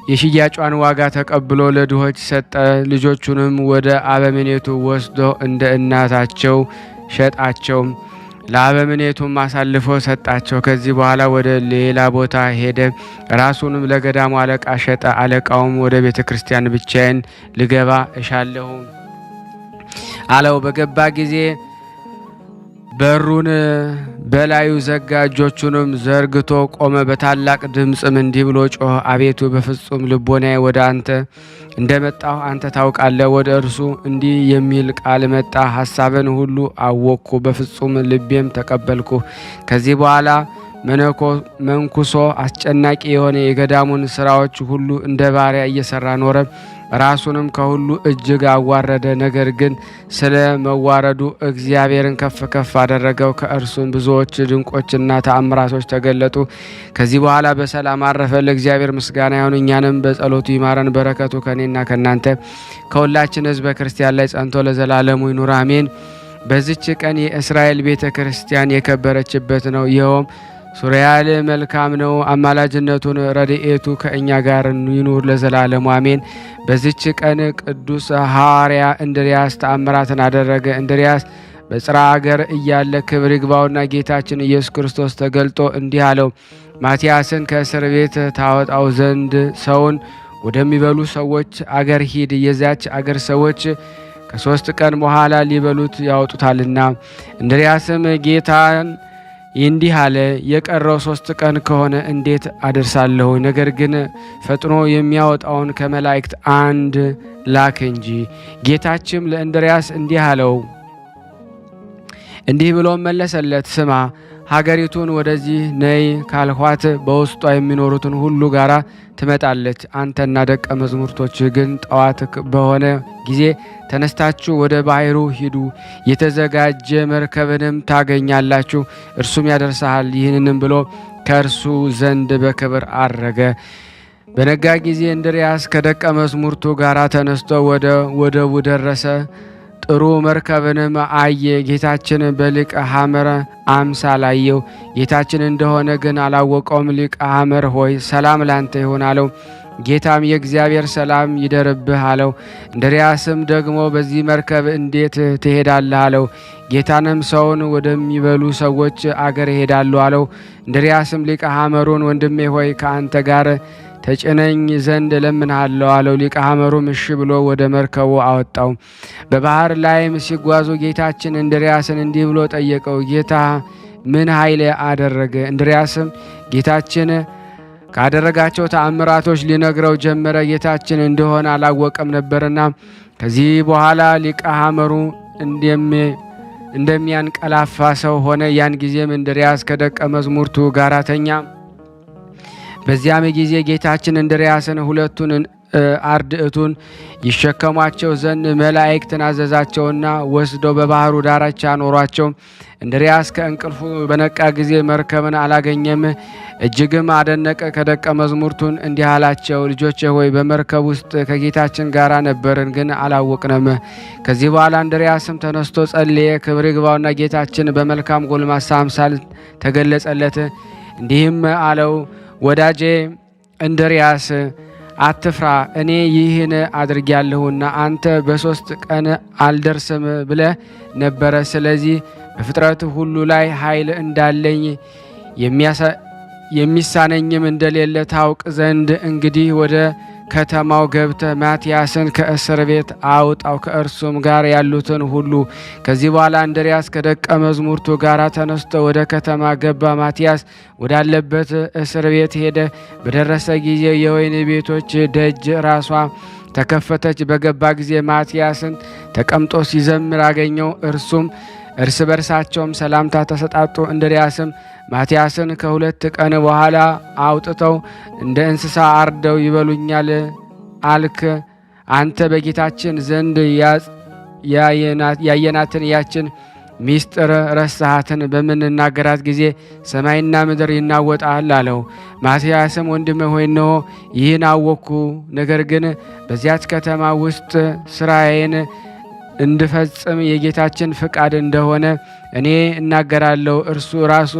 የሽያጯን ዋጋ ተቀብሎ ለድሆች ሰጠ። ልጆቹንም ወደ አበምኔቱ ወስዶ እንደ እናታቸው ሸጣቸው። ለአበምኔቱም አሳልፎ ሰጣቸው። ከዚህ በኋላ ወደ ሌላ ቦታ ሄደ። ራሱንም ለገዳሙ አለቃ ሸጠ። አለቃውም ወደ ቤተ ክርስቲያን ብቻዬን ልገባ እሻለሁ አለው። በገባ ጊዜ በሩን በላዩ ዘጋ። እጆቹንም ዘርግቶ ቆመ። በታላቅ ድምፅም እንዲህ ብሎ ጮኸ፣ አቤቱ በፍጹም ልቦናዬ ወደ አንተ እንደመጣሁ አንተ ታውቃለህ። ወደ እርሱ እንዲህ የሚል ቃል መጣ፣ ሐሳብን ሁሉ አወቅኩ፣ በፍጹም ልቤም ተቀበልኩ። ከዚህ በኋላ መንኩሶ አስጨናቂ የሆነ የገዳሙን ስራዎች ሁሉ እንደ ባሪያ እየሰራ ኖረ። ራሱንም ከሁሉ እጅግ አዋረደ። ነገር ግን ስለ መዋረዱ እግዚአብሔርን ከፍ ከፍ አደረገው። ከእርሱም ብዙዎች ድንቆችና ተአምራቶች ተገለጡ። ከዚህ በኋላ በሰላም አረፈ። ለእግዚአብሔር ምስጋና ይሁን፣ እኛንም በጸሎቱ ይማረን። በረከቱ ከኔና ከእናንተ ከሁላችን ሕዝበ ክርስቲያን ላይ ጸንቶ ለዘላለሙ ይኑር አሜን። በዚች ቀን የእስራኤል ቤተ ክርስቲያን የከበረችበት ነው። ይኸውም ሱሪያል መልካም ነው። አማላጅነቱን ረድኤቱ ከእኛ ጋር ይኑር ለዘላለሙ አሜን። በዚች ቀን ቅዱስ ሐዋርያ እንድርያስ ተአምራትን አደረገ። እንድርያስ በጽርዓ አገር እያለ ክብር ይግባውና ጌታችን ኢየሱስ ክርስቶስ ተገልጦ እንዲህ አለው፣ ማትያስን ከእስር ቤት ታወጣው ዘንድ ሰውን ወደሚበሉ ሰዎች አገር ሂድ። የዚያች አገር ሰዎች ከ3 ቀን በኋላ ሊበሉት ያወጡታልና። እንድርያስም ጌታን እንዲህ አለ፣ የቀረው 3 ቀን ከሆነ እንዴት አደርሳለሁ? ነገር ግን ፈጥኖ የሚያወጣውን ከመላእክት አንድ ላክ እንጂ። ጌታችም ለእንድርያስ እንዲህ አለው፣ እንዲህ ብሎ መለሰለት፣ ስማ፣ ሀገሪቱን ወደዚህ ነይ ካልኋት በውስጧ የሚኖሩትን ሁሉ ጋራ ትመጣለች። አንተና ደቀ መዛሙርቶች ግን ጠዋት በሆነ ጊዜ ተነስታችሁ ወደ ባህሩ ሂዱ፣ የተዘጋጀ መርከብንም ታገኛላችሁ፣ እርሱም ያደርሳል። ይህንንም ብሎ ከእርሱ ዘንድ በክብር አረገ። በነጋ ጊዜ እንድርያስ ከደቀ መዛሙርቱ ጋር ተነስቶ ወደ ወደቡ ደረሰ። ጥሩ መርከብንም አየ። ጌታችን በሊቀ ሐመር አምሳል አየው። ጌታችን እንደሆነ ግን አላወቀውም። ሊቀ ሐመር ሆይ ሰላም ላንተ ይሁን አለው። ጌታም የእግዚአብሔር ሰላም ይደርብህ አለው። እንድርያስም ደግሞ በዚህ መርከብ እንዴት ትሄዳለህ አለው። ጌታንም ሰውን ወደሚበሉ ሰዎች አገር እሄዳለሁ አለው። እንድርያስም ሊቀ ሐመሩን ወንድሜ ሆይ ከአንተ ጋር ተጭነኝ ዘንድ እለምንሃለሁ አለው። ሊቀ ሐመሩም እሺ ብሎ ወደ መርከቡ አወጣው። በባህር ላይም ሲጓዙ ጌታችን እንድርያስን እንዲህ ብሎ ጠየቀው፣ ጌታ ምን ኃይል አደረገ? እንድርያስም ጌታችን ካደረጋቸው ተአምራቶች ሊነግረው ጀመረ። ጌታችን እንደሆነ አላወቀም ነበርና። ከዚህ በኋላ ሊቀ ሐመሩ እንደሚያንቀላፋ ሰው ሆነ። ያን ጊዜም እንድርያስ ከደቀ መዛሙርቱ ጋር ተኛ። በዚያም ጊዜ ጌታችን እንድርያስን ሁለቱን አርድእቱን ይሸከሟቸው ዘንድ መላእክትን አዘዛቸውና ወስደው በባህሩ ዳርቻ አኖሯቸው። እንድርያስ ከእንቅልፉ በነቃ ጊዜ መርከብን አላገኘም፣ እጅግም አደነቀ። ከደቀ መዛሙርቱን እንዲህ አላቸው፣ ልጆቼ ሆይ በመርከብ ውስጥ ከጌታችን ጋር ነበርን፣ ግን አላወቅንም። ከዚህ በኋላ እንድርያስም ተነስቶ ጸለየ። ክብር ይግባውና ጌታችን በመልካም ጎልማሳ አምሳል ተገለጸለት፣ እንዲህም አለው፣ ወዳጄ እንድርያስ አትፍራ፣ እኔ ይህን አድርጌያለሁና አንተ በ3 ቀን አልደርስም ብለህ ነበረ። ስለዚህ በፍጥረት ሁሉ ላይ ኃይል እንዳለኝ የሚሳነኝም እንደሌለ ታውቅ ዘንድ እንግዲህ ወደ ከተማው ገብተህ ማትያስን ከእስር ቤት አውጣው፣ ከእርሱም ጋር ያሉትን ሁሉ። ከዚህ በኋላ እንድርያስ ከደቀ መዝሙርቱ ጋር ተነስቶ ወደ ከተማ ገባ። ማትያስ ወዳለበት እስር ቤት ሄደ። በደረሰ ጊዜ የወህኒ ቤቶች ደጅ ራሷ ተከፈተች። በገባ ጊዜ ማትያስን ተቀምጦ ሲዘምር አገኘው። እርስ በርሳቸውም ሰላምታ ተሰጣጡ። እንድርያስም ማትያስን ከ2 ቀን በኋላ አውጥተው እንደ እንስሳ አርደው ይበሉኛል አልክ። አንተ በጌታችን ዘንድ ያየናትን ያችን ሚስጥር ረሳሃትን በምንናገራት ጊዜ ሰማይና ምድር ይናወጣል አለው። ማትያስም ወንድሜ ሆይ እነሆ ይህን አወቅኩ፣ ነገር ግን በዚያች ከተማ ውስጥ ስራዬን እንድፈጽም የጌታችን ፍቃድ እንደሆነ እኔ እናገራለሁ። እርሱ ራሱ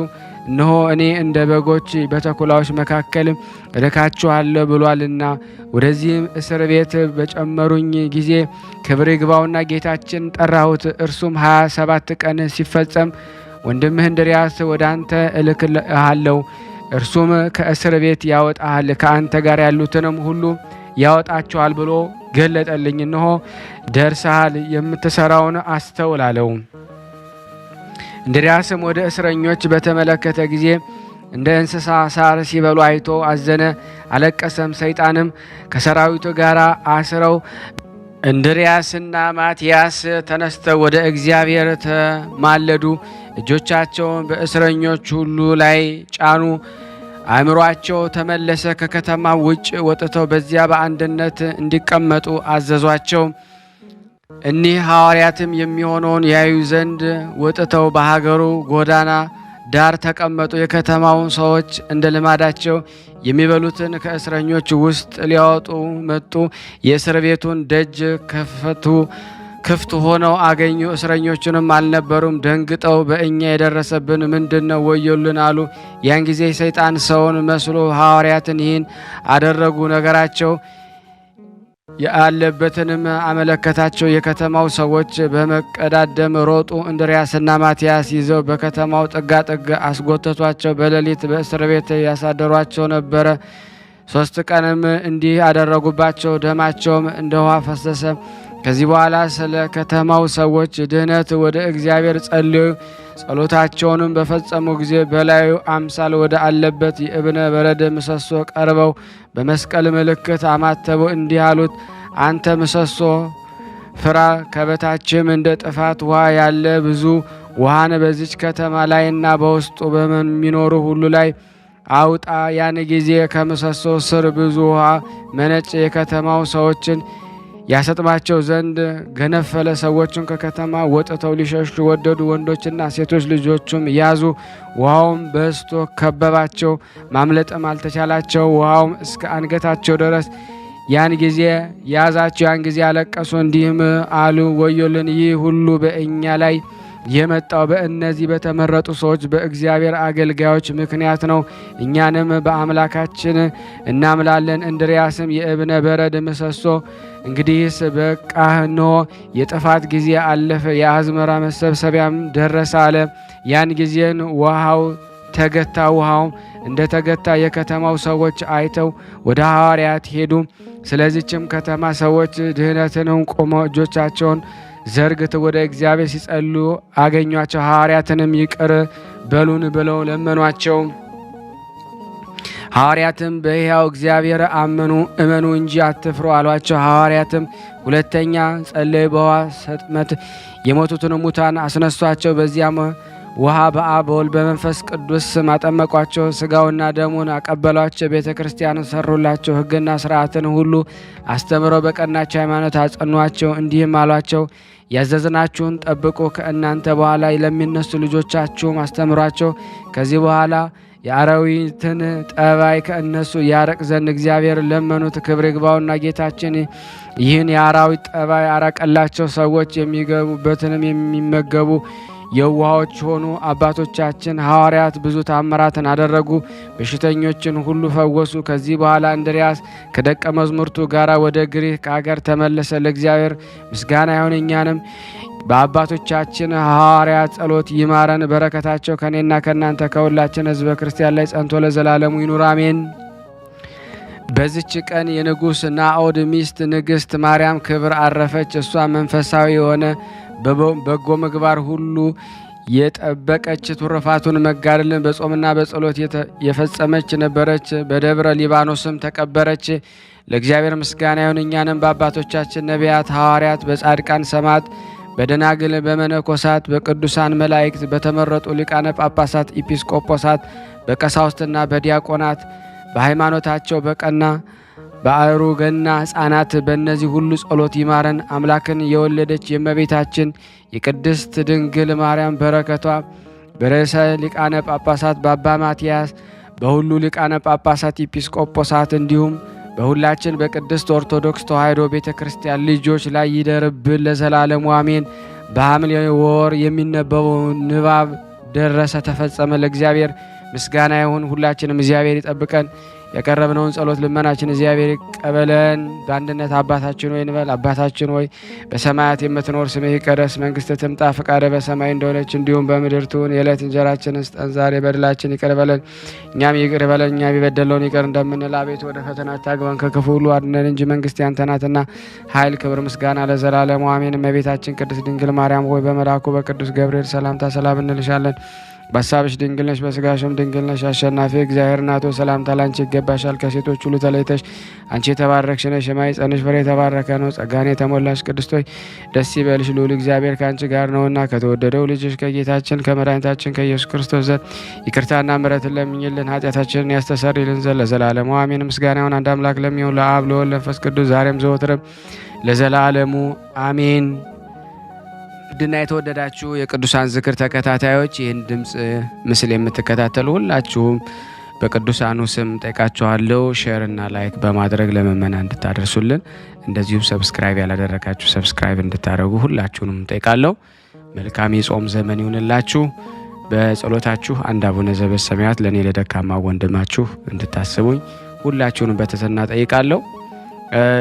እነሆ እኔ እንደ በጎች በተኩላዎች መካከል እልካችኋለሁ ብሏልና። ወደዚህም እስር ቤት በጨመሩኝ ጊዜ ክብር ይግባውና ጌታችን ጠራሁት። እርሱም 27 ቀን ሲፈጸም ወንድምህ እንድርያስ ወደ አንተ እልክልሃለሁ፣ እርሱም ከእስር ቤት ያወጣሃል፣ ከአንተ ጋር ያሉትንም ሁሉ ያወጣቸዋል ብሎ ገለጠልኝ። እነሆ ደርሰሃል፣ የምትሰራውን አስተውል አለው። እንድርያስም ወደ እስረኞች በተመለከተ ጊዜ እንደ እንስሳ ሳር ሲበሉ አይቶ አዘነ፣ አለቀሰም። ሰይጣንም ከሰራዊቱ ጋር አስረው እንድርያስና ማትያስ ተነስተው ወደ እግዚአብሔር ተማለዱ። እጆቻቸውን በእስረኞች ሁሉ ላይ ጫኑ። አእምሯቸው ተመለሰ። ከከተማ ውጭ ወጥተው በዚያ በአንድነት እንዲቀመጡ አዘዟቸው። እኒህ ሐዋርያትም የሚሆነውን ያዩ ዘንድ ወጥተው በሀገሩ ጎዳና ዳር ተቀመጡ። የከተማውን ሰዎች እንደ ልማዳቸው የሚበሉትን ከእስረኞች ውስጥ ሊያወጡ መጡ። የእስር ቤቱን ደጅ ክፍት ሆነው አገኙ። እስረኞቹንም አልነበሩም። ደንግጠው በእኛ የደረሰብን ምንድን ነው? ወዮልን አሉ። ያን ጊዜ ሰይጣን ሰውን መስሎ ሐዋርያትን ይህን አደረጉ። ነገራቸው ያለበትንም አመለከታቸው። የከተማው ሰዎች በመቀዳደም ሮጡ። እንድርያስና ማትያስ ይዘው በከተማው ጥጋጥግ አስጎተቷቸው። በሌሊት በእስር ቤት ያሳደሯቸው ነበረ። 3 ቀንም እንዲህ አደረጉባቸው። ደማቸውም እንደ ውሃ ፈሰሰ። ከዚህ በኋላ ስለ ከተማው ሰዎች ድህነት ወደ እግዚአብሔር ጸልዩ። ጸሎታቸውንም በፈጸሙ ጊዜ በላዩ አምሳል ወደ አለበት የእብነ በረድ ምሰሶ ቀርበው በመስቀል ምልክት አማተቡ። እንዲህ አሉት፣ አንተ ምሰሶ ፍራ፣ ከበታችም እንደ ጥፋት ውሃ ያለ ብዙ ውሃን በዚች ከተማ ላይና በውስጡ በሚኖሩ ሁሉ ላይ አውጣ። ያን ጊዜ ከምሰሶ ስር ብዙ ውሃ መነጭ። የከተማው ሰዎችን ያሰጥማቸው ዘንድ ገነፈለ። ሰዎቹን ከከተማ ወጥተው ሊሸሹ ወደዱ። ወንዶችና ሴቶች ልጆቹም ያዙ። ውሃውም በዝቶ ከበባቸው፣ ማምለጥም አልተቻላቸው። ውሃውም እስከ አንገታቸው ድረስ ያን ጊዜ ያዛቸው። ያን ጊዜ አለቀሱ፣ እንዲህም አሉ፣ ወዮልን! ይህ ሁሉ በእኛ ላይ የመጣው በእነዚህ በተመረጡ ሰዎች በእግዚአብሔር አገልጋዮች ምክንያት ነው። እኛንም በአምላካችን እናምላለን። እንድርያስም የእብነ በረድ ምሰሶ እንግዲህስ በቃ፣ እነሆ የጥፋት ጊዜ አለፈ፣ የአዝመራ መሰብሰቢያም ደረሰ አለ። ያን ጊዜን ውሃው ተገታ። ውሃውም እንደ ተገታ የከተማው ሰዎች አይተው ወደ ሐዋርያት ሄዱ። ስለዚችም ከተማ ሰዎች ድህነትንም ቆመው እጆቻቸውን ዘርግተው ወደ እግዚአብሔር ሲጸልዩ አገኟቸው። ሐዋርያትንም ይቅር በሉን ብለው ለመኗቸው። ሐዋርያትም በሕያው እግዚአብሔር እመኑ እንጂ አትፍሩ አሏቸው። ሐዋርያትም ሁለተኛ ጸለዩ። በውሃ ሰጥመት የሞቱትን ሙታን አስነሷቸው። በዚያም ውሃ በአብ በወልድ በመንፈስ ቅዱስ ስም አጠመቋቸው። ሥጋውና ደሙን አቀበሏቸው። ቤተ ክርስቲያን ሰሩላቸው። ሕግና ሥርዓትን ሁሉ አስተምረው በቀናች ሃይማኖት አጸኗቸው። እንዲህም አሏቸው፣ ያዘዝናችሁን ጠብቁ። ከእናንተ በኋላ ለሚነሱ ልጆቻችሁም አስተምሯቸው። ከዚህ በኋላ የአራዊትን ጠባይ ከእነሱ ያረቅ ዘንድ እግዚአብሔር ለመኑት። ክብር ይግባውና ጌታችን ይህን የአራዊት ጠባይ አራቀላቸው። ሰዎች የሚገቡበትንም የሚመገቡ የዋሆች ሆኑ። አባቶቻችን ሐዋርያት ብዙ ታምራትን አደረጉ፣ በሽተኞችን ሁሉ ፈወሱ። ከዚህ በኋላ እንድርያስ ከደቀ መዛሙርቱ ጋር ወደ ግሪክ አገር ተመለሰ። ለእግዚአብሔር ምስጋና ይሁን፣ እኛንም በአባቶቻችን ሐዋርያት ጸሎት ይማረን። በረከታቸው ከኔና ከናንተ ከሁላችን ሕዝበ ክርስቲያን ላይ ጸንቶ ለዘላለሙ ይኑር አሜን። በዚች ቀን የንጉሥ ናዖድ ሚስት ንግሥት ማርያም ክብር አረፈች። እሷ መንፈሳዊ የሆነ በጎ ምግባር ሁሉ የጠበቀች ትሩፋቱን መጋደልን በጾምና በጸሎት የፈጸመች ነበረች። በደብረ ሊባኖስም ተቀበረች። ለእግዚአብሔር ምስጋና ይሁን፣ እኛንም በአባቶቻችን ነቢያት፣ ሐዋርያት፣ በጻድቃን ሰማዕት፣ በደናግል፣ በመነኮሳት፣ በቅዱሳን መላእክት፣ በተመረጡ ሊቃነ ጳጳሳት፣ ኢጲስቆጶሳት፣ በቀሳውስትና በዲያቆናት በሃይማኖታቸው በቀና በአእሩግና ሕፃናት በእነዚህ ሁሉ ጸሎት ይማረን። አምላክን የወለደች የእመቤታችን የቅድስት ድንግል ማርያም በረከቷ በርዕሰ ሊቃነ ጳጳሳት በአባ ማትያስ፣ በሁሉ ሊቃነ ጳጳሳት ኢጲስቆጶሳት፣ እንዲሁም በሁላችን በቅድስት ኦርቶዶክስ ተዋሕዶ ቤተ ክርስቲያን ልጆች ላይ ይደርብን ለዘላለሙ አሜን። በሐምሌ ወር የሚነበበው ንባብ ደረሰ፣ ተፈጸመ። ለእግዚአብሔር ምስጋና ይሁን። ሁላችንም እግዚአብሔር ይጠብቀን። የቀረብነውን ጸሎት ልመናችን እግዚአብሔር ይቀበለን። በአንድነት አባታችን ሆይ እንበል። አባታችን ሆይ በሰማያት የምትኖር ስምህ ይቀደስ፣ መንግስትህ ትምጣ፣ ፈቃድህ በሰማይ እንደሆነች እንዲሁም በምድር ትሁን። የዕለት እንጀራችንን ስጠን ዛሬ፣ በደላችን ይቅር በለን እኛም ይቅር በለን እኛ የበደልነውን ይቅር እንደምንል፣ አቤቱ ወደ ፈተና አታግባን ከክፉ ሁሉ አድነን እንጂ መንግስት ያንተ ናትና ኃይል፣ ክብር፣ ምስጋና ለዘላለሙ አሜን። እመቤታችን ቅድስት ድንግል ማርያም ሆይ በመልአኩ በቅዱስ ገብርኤል ሰላምታ ሰላም እንልሻለን። በሀሳብሽ ድንግል ነሽ፣ በስጋሽም ድንግል ነሽ። አሸናፊ እግዚአብሔር እናቶ ሰላምታ ላንቺ ይገባሻል። ከሴቶች ሁሉ ተለይተሽ አንቺ የተባረክሽ ነሽ፣ የማኅፀንሽ ፍሬ የተባረከ ነው። ጸጋን የተሞላሽ ቅድስት ሆይ ደስ ይበልሽ፣ ልዑል እግዚአብሔር ከአንቺ ጋር ነውና ከተወደደው ልጅሽ ከጌታችን ከመድኃኒታችን ከኢየሱስ ክርስቶስ ዘንድ ይቅርታና ምሕረትን ለምኝልን ኃጢአታችንን ያስተሰርይልን ዘንድ ለዘላለሙ አሜን። ምስጋና ይሁን አንድ አምላክ ለሚሆን ለአብ ለወልድ ለመንፈስ ቅዱስ ዛሬም ዘወትርም ለዘላለሙ አሜን። ድና የተወደዳችሁ የቅዱሳን ዝክር ተከታታዮች ይህን ድምፅ ምስል የምትከታተሉ ሁላችሁም በቅዱሳኑ ስም ጠይቃችኋለሁ። ሼር እና ላይክ በማድረግ ለመመና እንድታደርሱልን፣ እንደዚሁም ሰብስክራይብ ያላደረጋችሁ ሰብስክራይብ እንድታደርጉ ሁላችሁንም ጠይቃለሁ። መልካም የጾም ዘመን ይሁንላችሁ። በጸሎታችሁ አንድ አቡነ ዘበሰማያት ለእኔ ለደካማ ወንድማችሁ እንድታስቡኝ ሁላችሁንም በትህትና ጠይቃለሁ።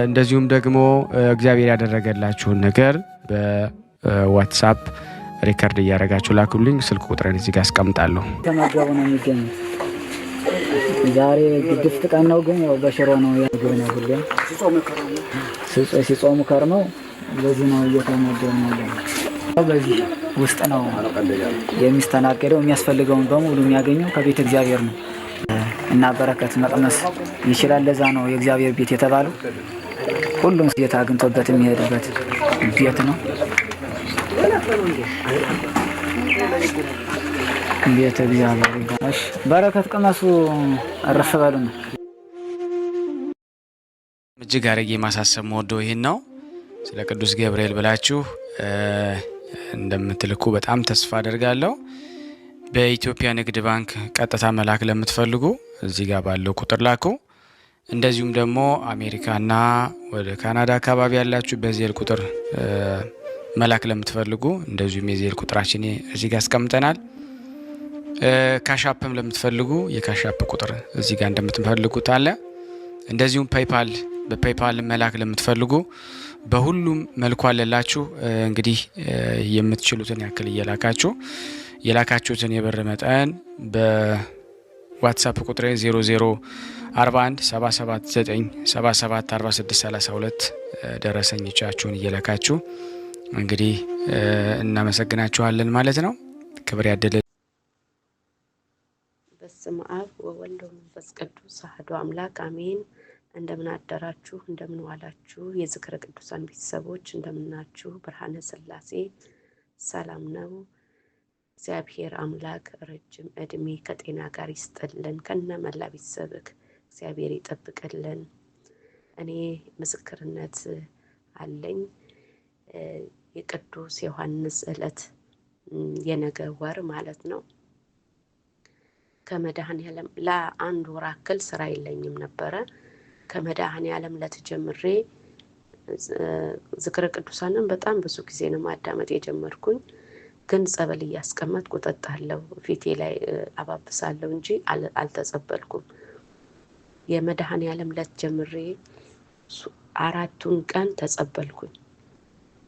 እንደዚሁም ደግሞ እግዚአብሔር ያደረገላችሁን ነገር ዋትሳፕ ሪከርድ እያደረጋችሁ ላኩልኝ። ስልክ ቁጥሬን እዚህ ጋር አስቀምጣለሁ። ተመገቡ ነው የሚገኙት። ዛሬ ግድፍት ቀን ነው፣ ግን ያው በሽሮ ነው ያገኘ ነው። ሁሌም ሲጾሙ ከርመው በዚህ ነው እየተመገቡ ነው። በዚህ ውስጥ ነው የሚስተናገደው። የሚያስፈልገውን በሙሉ የሚያገኘው ከቤተ እግዚአብሔር ነው እና በረከት መቅመስ ይችላል። ለዛ ነው የእግዚአብሔር ቤት የተባለው። ሁሉም ጌታ አግኝቶበት የሚሄድበት ቤት ነው። ቤተ እግዚአብሔር ይባላል። በረከት ቅመሱ፣ እረፍ በሉ ነው። እጅግ አድርጌ ማሳሰብ መወደው ይህን ነው። ስለ ቅዱስ ገብርኤል ብላችሁ እንደምትልኩ በጣም ተስፋ አደርጋለሁ። በኢትዮጵያ ንግድ ባንክ ቀጥታ መላክ ለምትፈልጉ እዚህ ጋር ባለው ቁጥር ላኩ። እንደዚሁም ደግሞ አሜሪካና ወደ ካናዳ አካባቢ ያላችሁ በዜል ቁጥር መላክ ለምትፈልጉ እንደዚሁም የዜል ቁጥራችን እዚህ ጋር አስቀምጠናል። ካሻፕም ለምትፈልጉ የካሻፕ ቁጥር እዚህ ጋር እንደምትፈልጉት አለ። እንደዚሁም ፔይፓል በፔይፓል መላክ ለምትፈልጉ በሁሉም መልኩ አለላችሁ። እንግዲህ የምትችሉትን ያክል እየላካችሁ የላካችሁትን የብር መጠን በዋትሳፕ ቁጥሬ 0041 779 77 46 32 ደረሰኞቻችሁን እየላካችሁ እንግዲህ እናመሰግናችኋለን ማለት ነው። ክብር ያደለ በስመ አብ ወወልድ ወመንፈስ ቅዱስ አሐዱ አምላክ አሜን። እንደምን አደራችሁ፣ እንደምን ዋላችሁ? የዝክረ ቅዱሳን ቤተሰቦች እንደምናችሁ? ብርሃነ ሥላሴ ሰላም ነው። እግዚአብሔር አምላክ ረጅም እድሜ ከጤና ጋር ይስጥልን፣ ከነመላ ቤተሰብክ እግዚአብሔር ይጠብቅልን። እኔ ምስክርነት አለኝ። የቅዱስ ዮሐንስ ዕለት የነገ ወር ማለት ነው። ከመድኃኔዓለም ለአንድ ወር አክል ስራ የለኝም ነበረ። ከመድኃኔዓለም ዕለት ጀምሬ ዝክረ ቅዱሳንን በጣም ብዙ ጊዜ ነው ማዳመጥ የጀመርኩኝ። ግን ጸበል እያስቀመጥኩ እጠጣለሁ፣ ፊቴ ላይ አባብሳለሁ እንጂ አልተጸበልኩም። የመድኃኔዓለም ዕለት ጀምሬ 4ቱን ቀን ተጸበልኩኝ።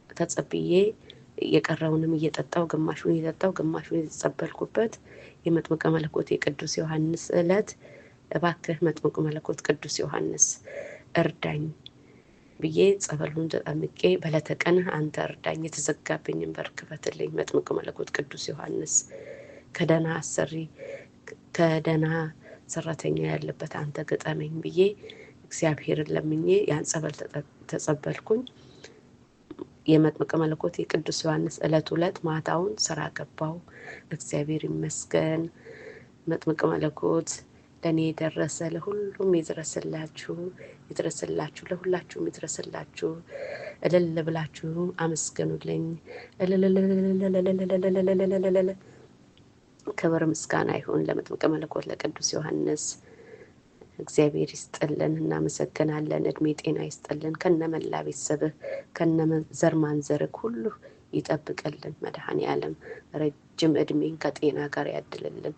ተጸብዬ የቀረውንም እየጠጣው ግማሹን እየጠጣው ግማሹን የተጸበልኩበት የመጥምቀ መለኮት የቅዱስ ዮሐንስ ዕለት እባክህ መጥምቀ መለኮት ቅዱስ ዮሐንስ እርዳኝ ብዬ ጸበሉን ተጠምቄ በዕለተ ቀን አንተ እርዳኝ፣ የተዘጋብኝን በር ክፈትልኝ፣ መጥምቀ መለኮት ቅዱስ ዮሐንስ ከደህና ሰራተኛ ያለበት አንተ ግጠመኝ ብዬ እግዚአብሔርን ለምኜ ያን ጸበል ተጸበልኩኝ። የመጥምቀ መለኮት የቅዱስ ዮሐንስ ዕለት ማታውን ስራ ገባው። እግዚአብሔር ይመስገን። መጥምቀ መለኮት ለኔ የደረሰ ለሁሉም ይድረስላችሁ፣ ለሁላችሁም ይድረስላችሁ። እልል ብላችሁ አመስግኑልኝ። ክብር ምስጋና ይሁን ለመጥምቀ መለኮት ለቅዱስ ዮሐንስ። እግዚአብሔር ይስጥልን፣ እናመሰግናለን። እድሜ ጤና ይስጥልን፣ ከነመላ ቤተሰብህ ከነዘር ማንዘርህ ሁሉ ይጠብቅልን። መድኃኔዓለም ረጅም እድሜን ከጤና ጋር ያድልልን።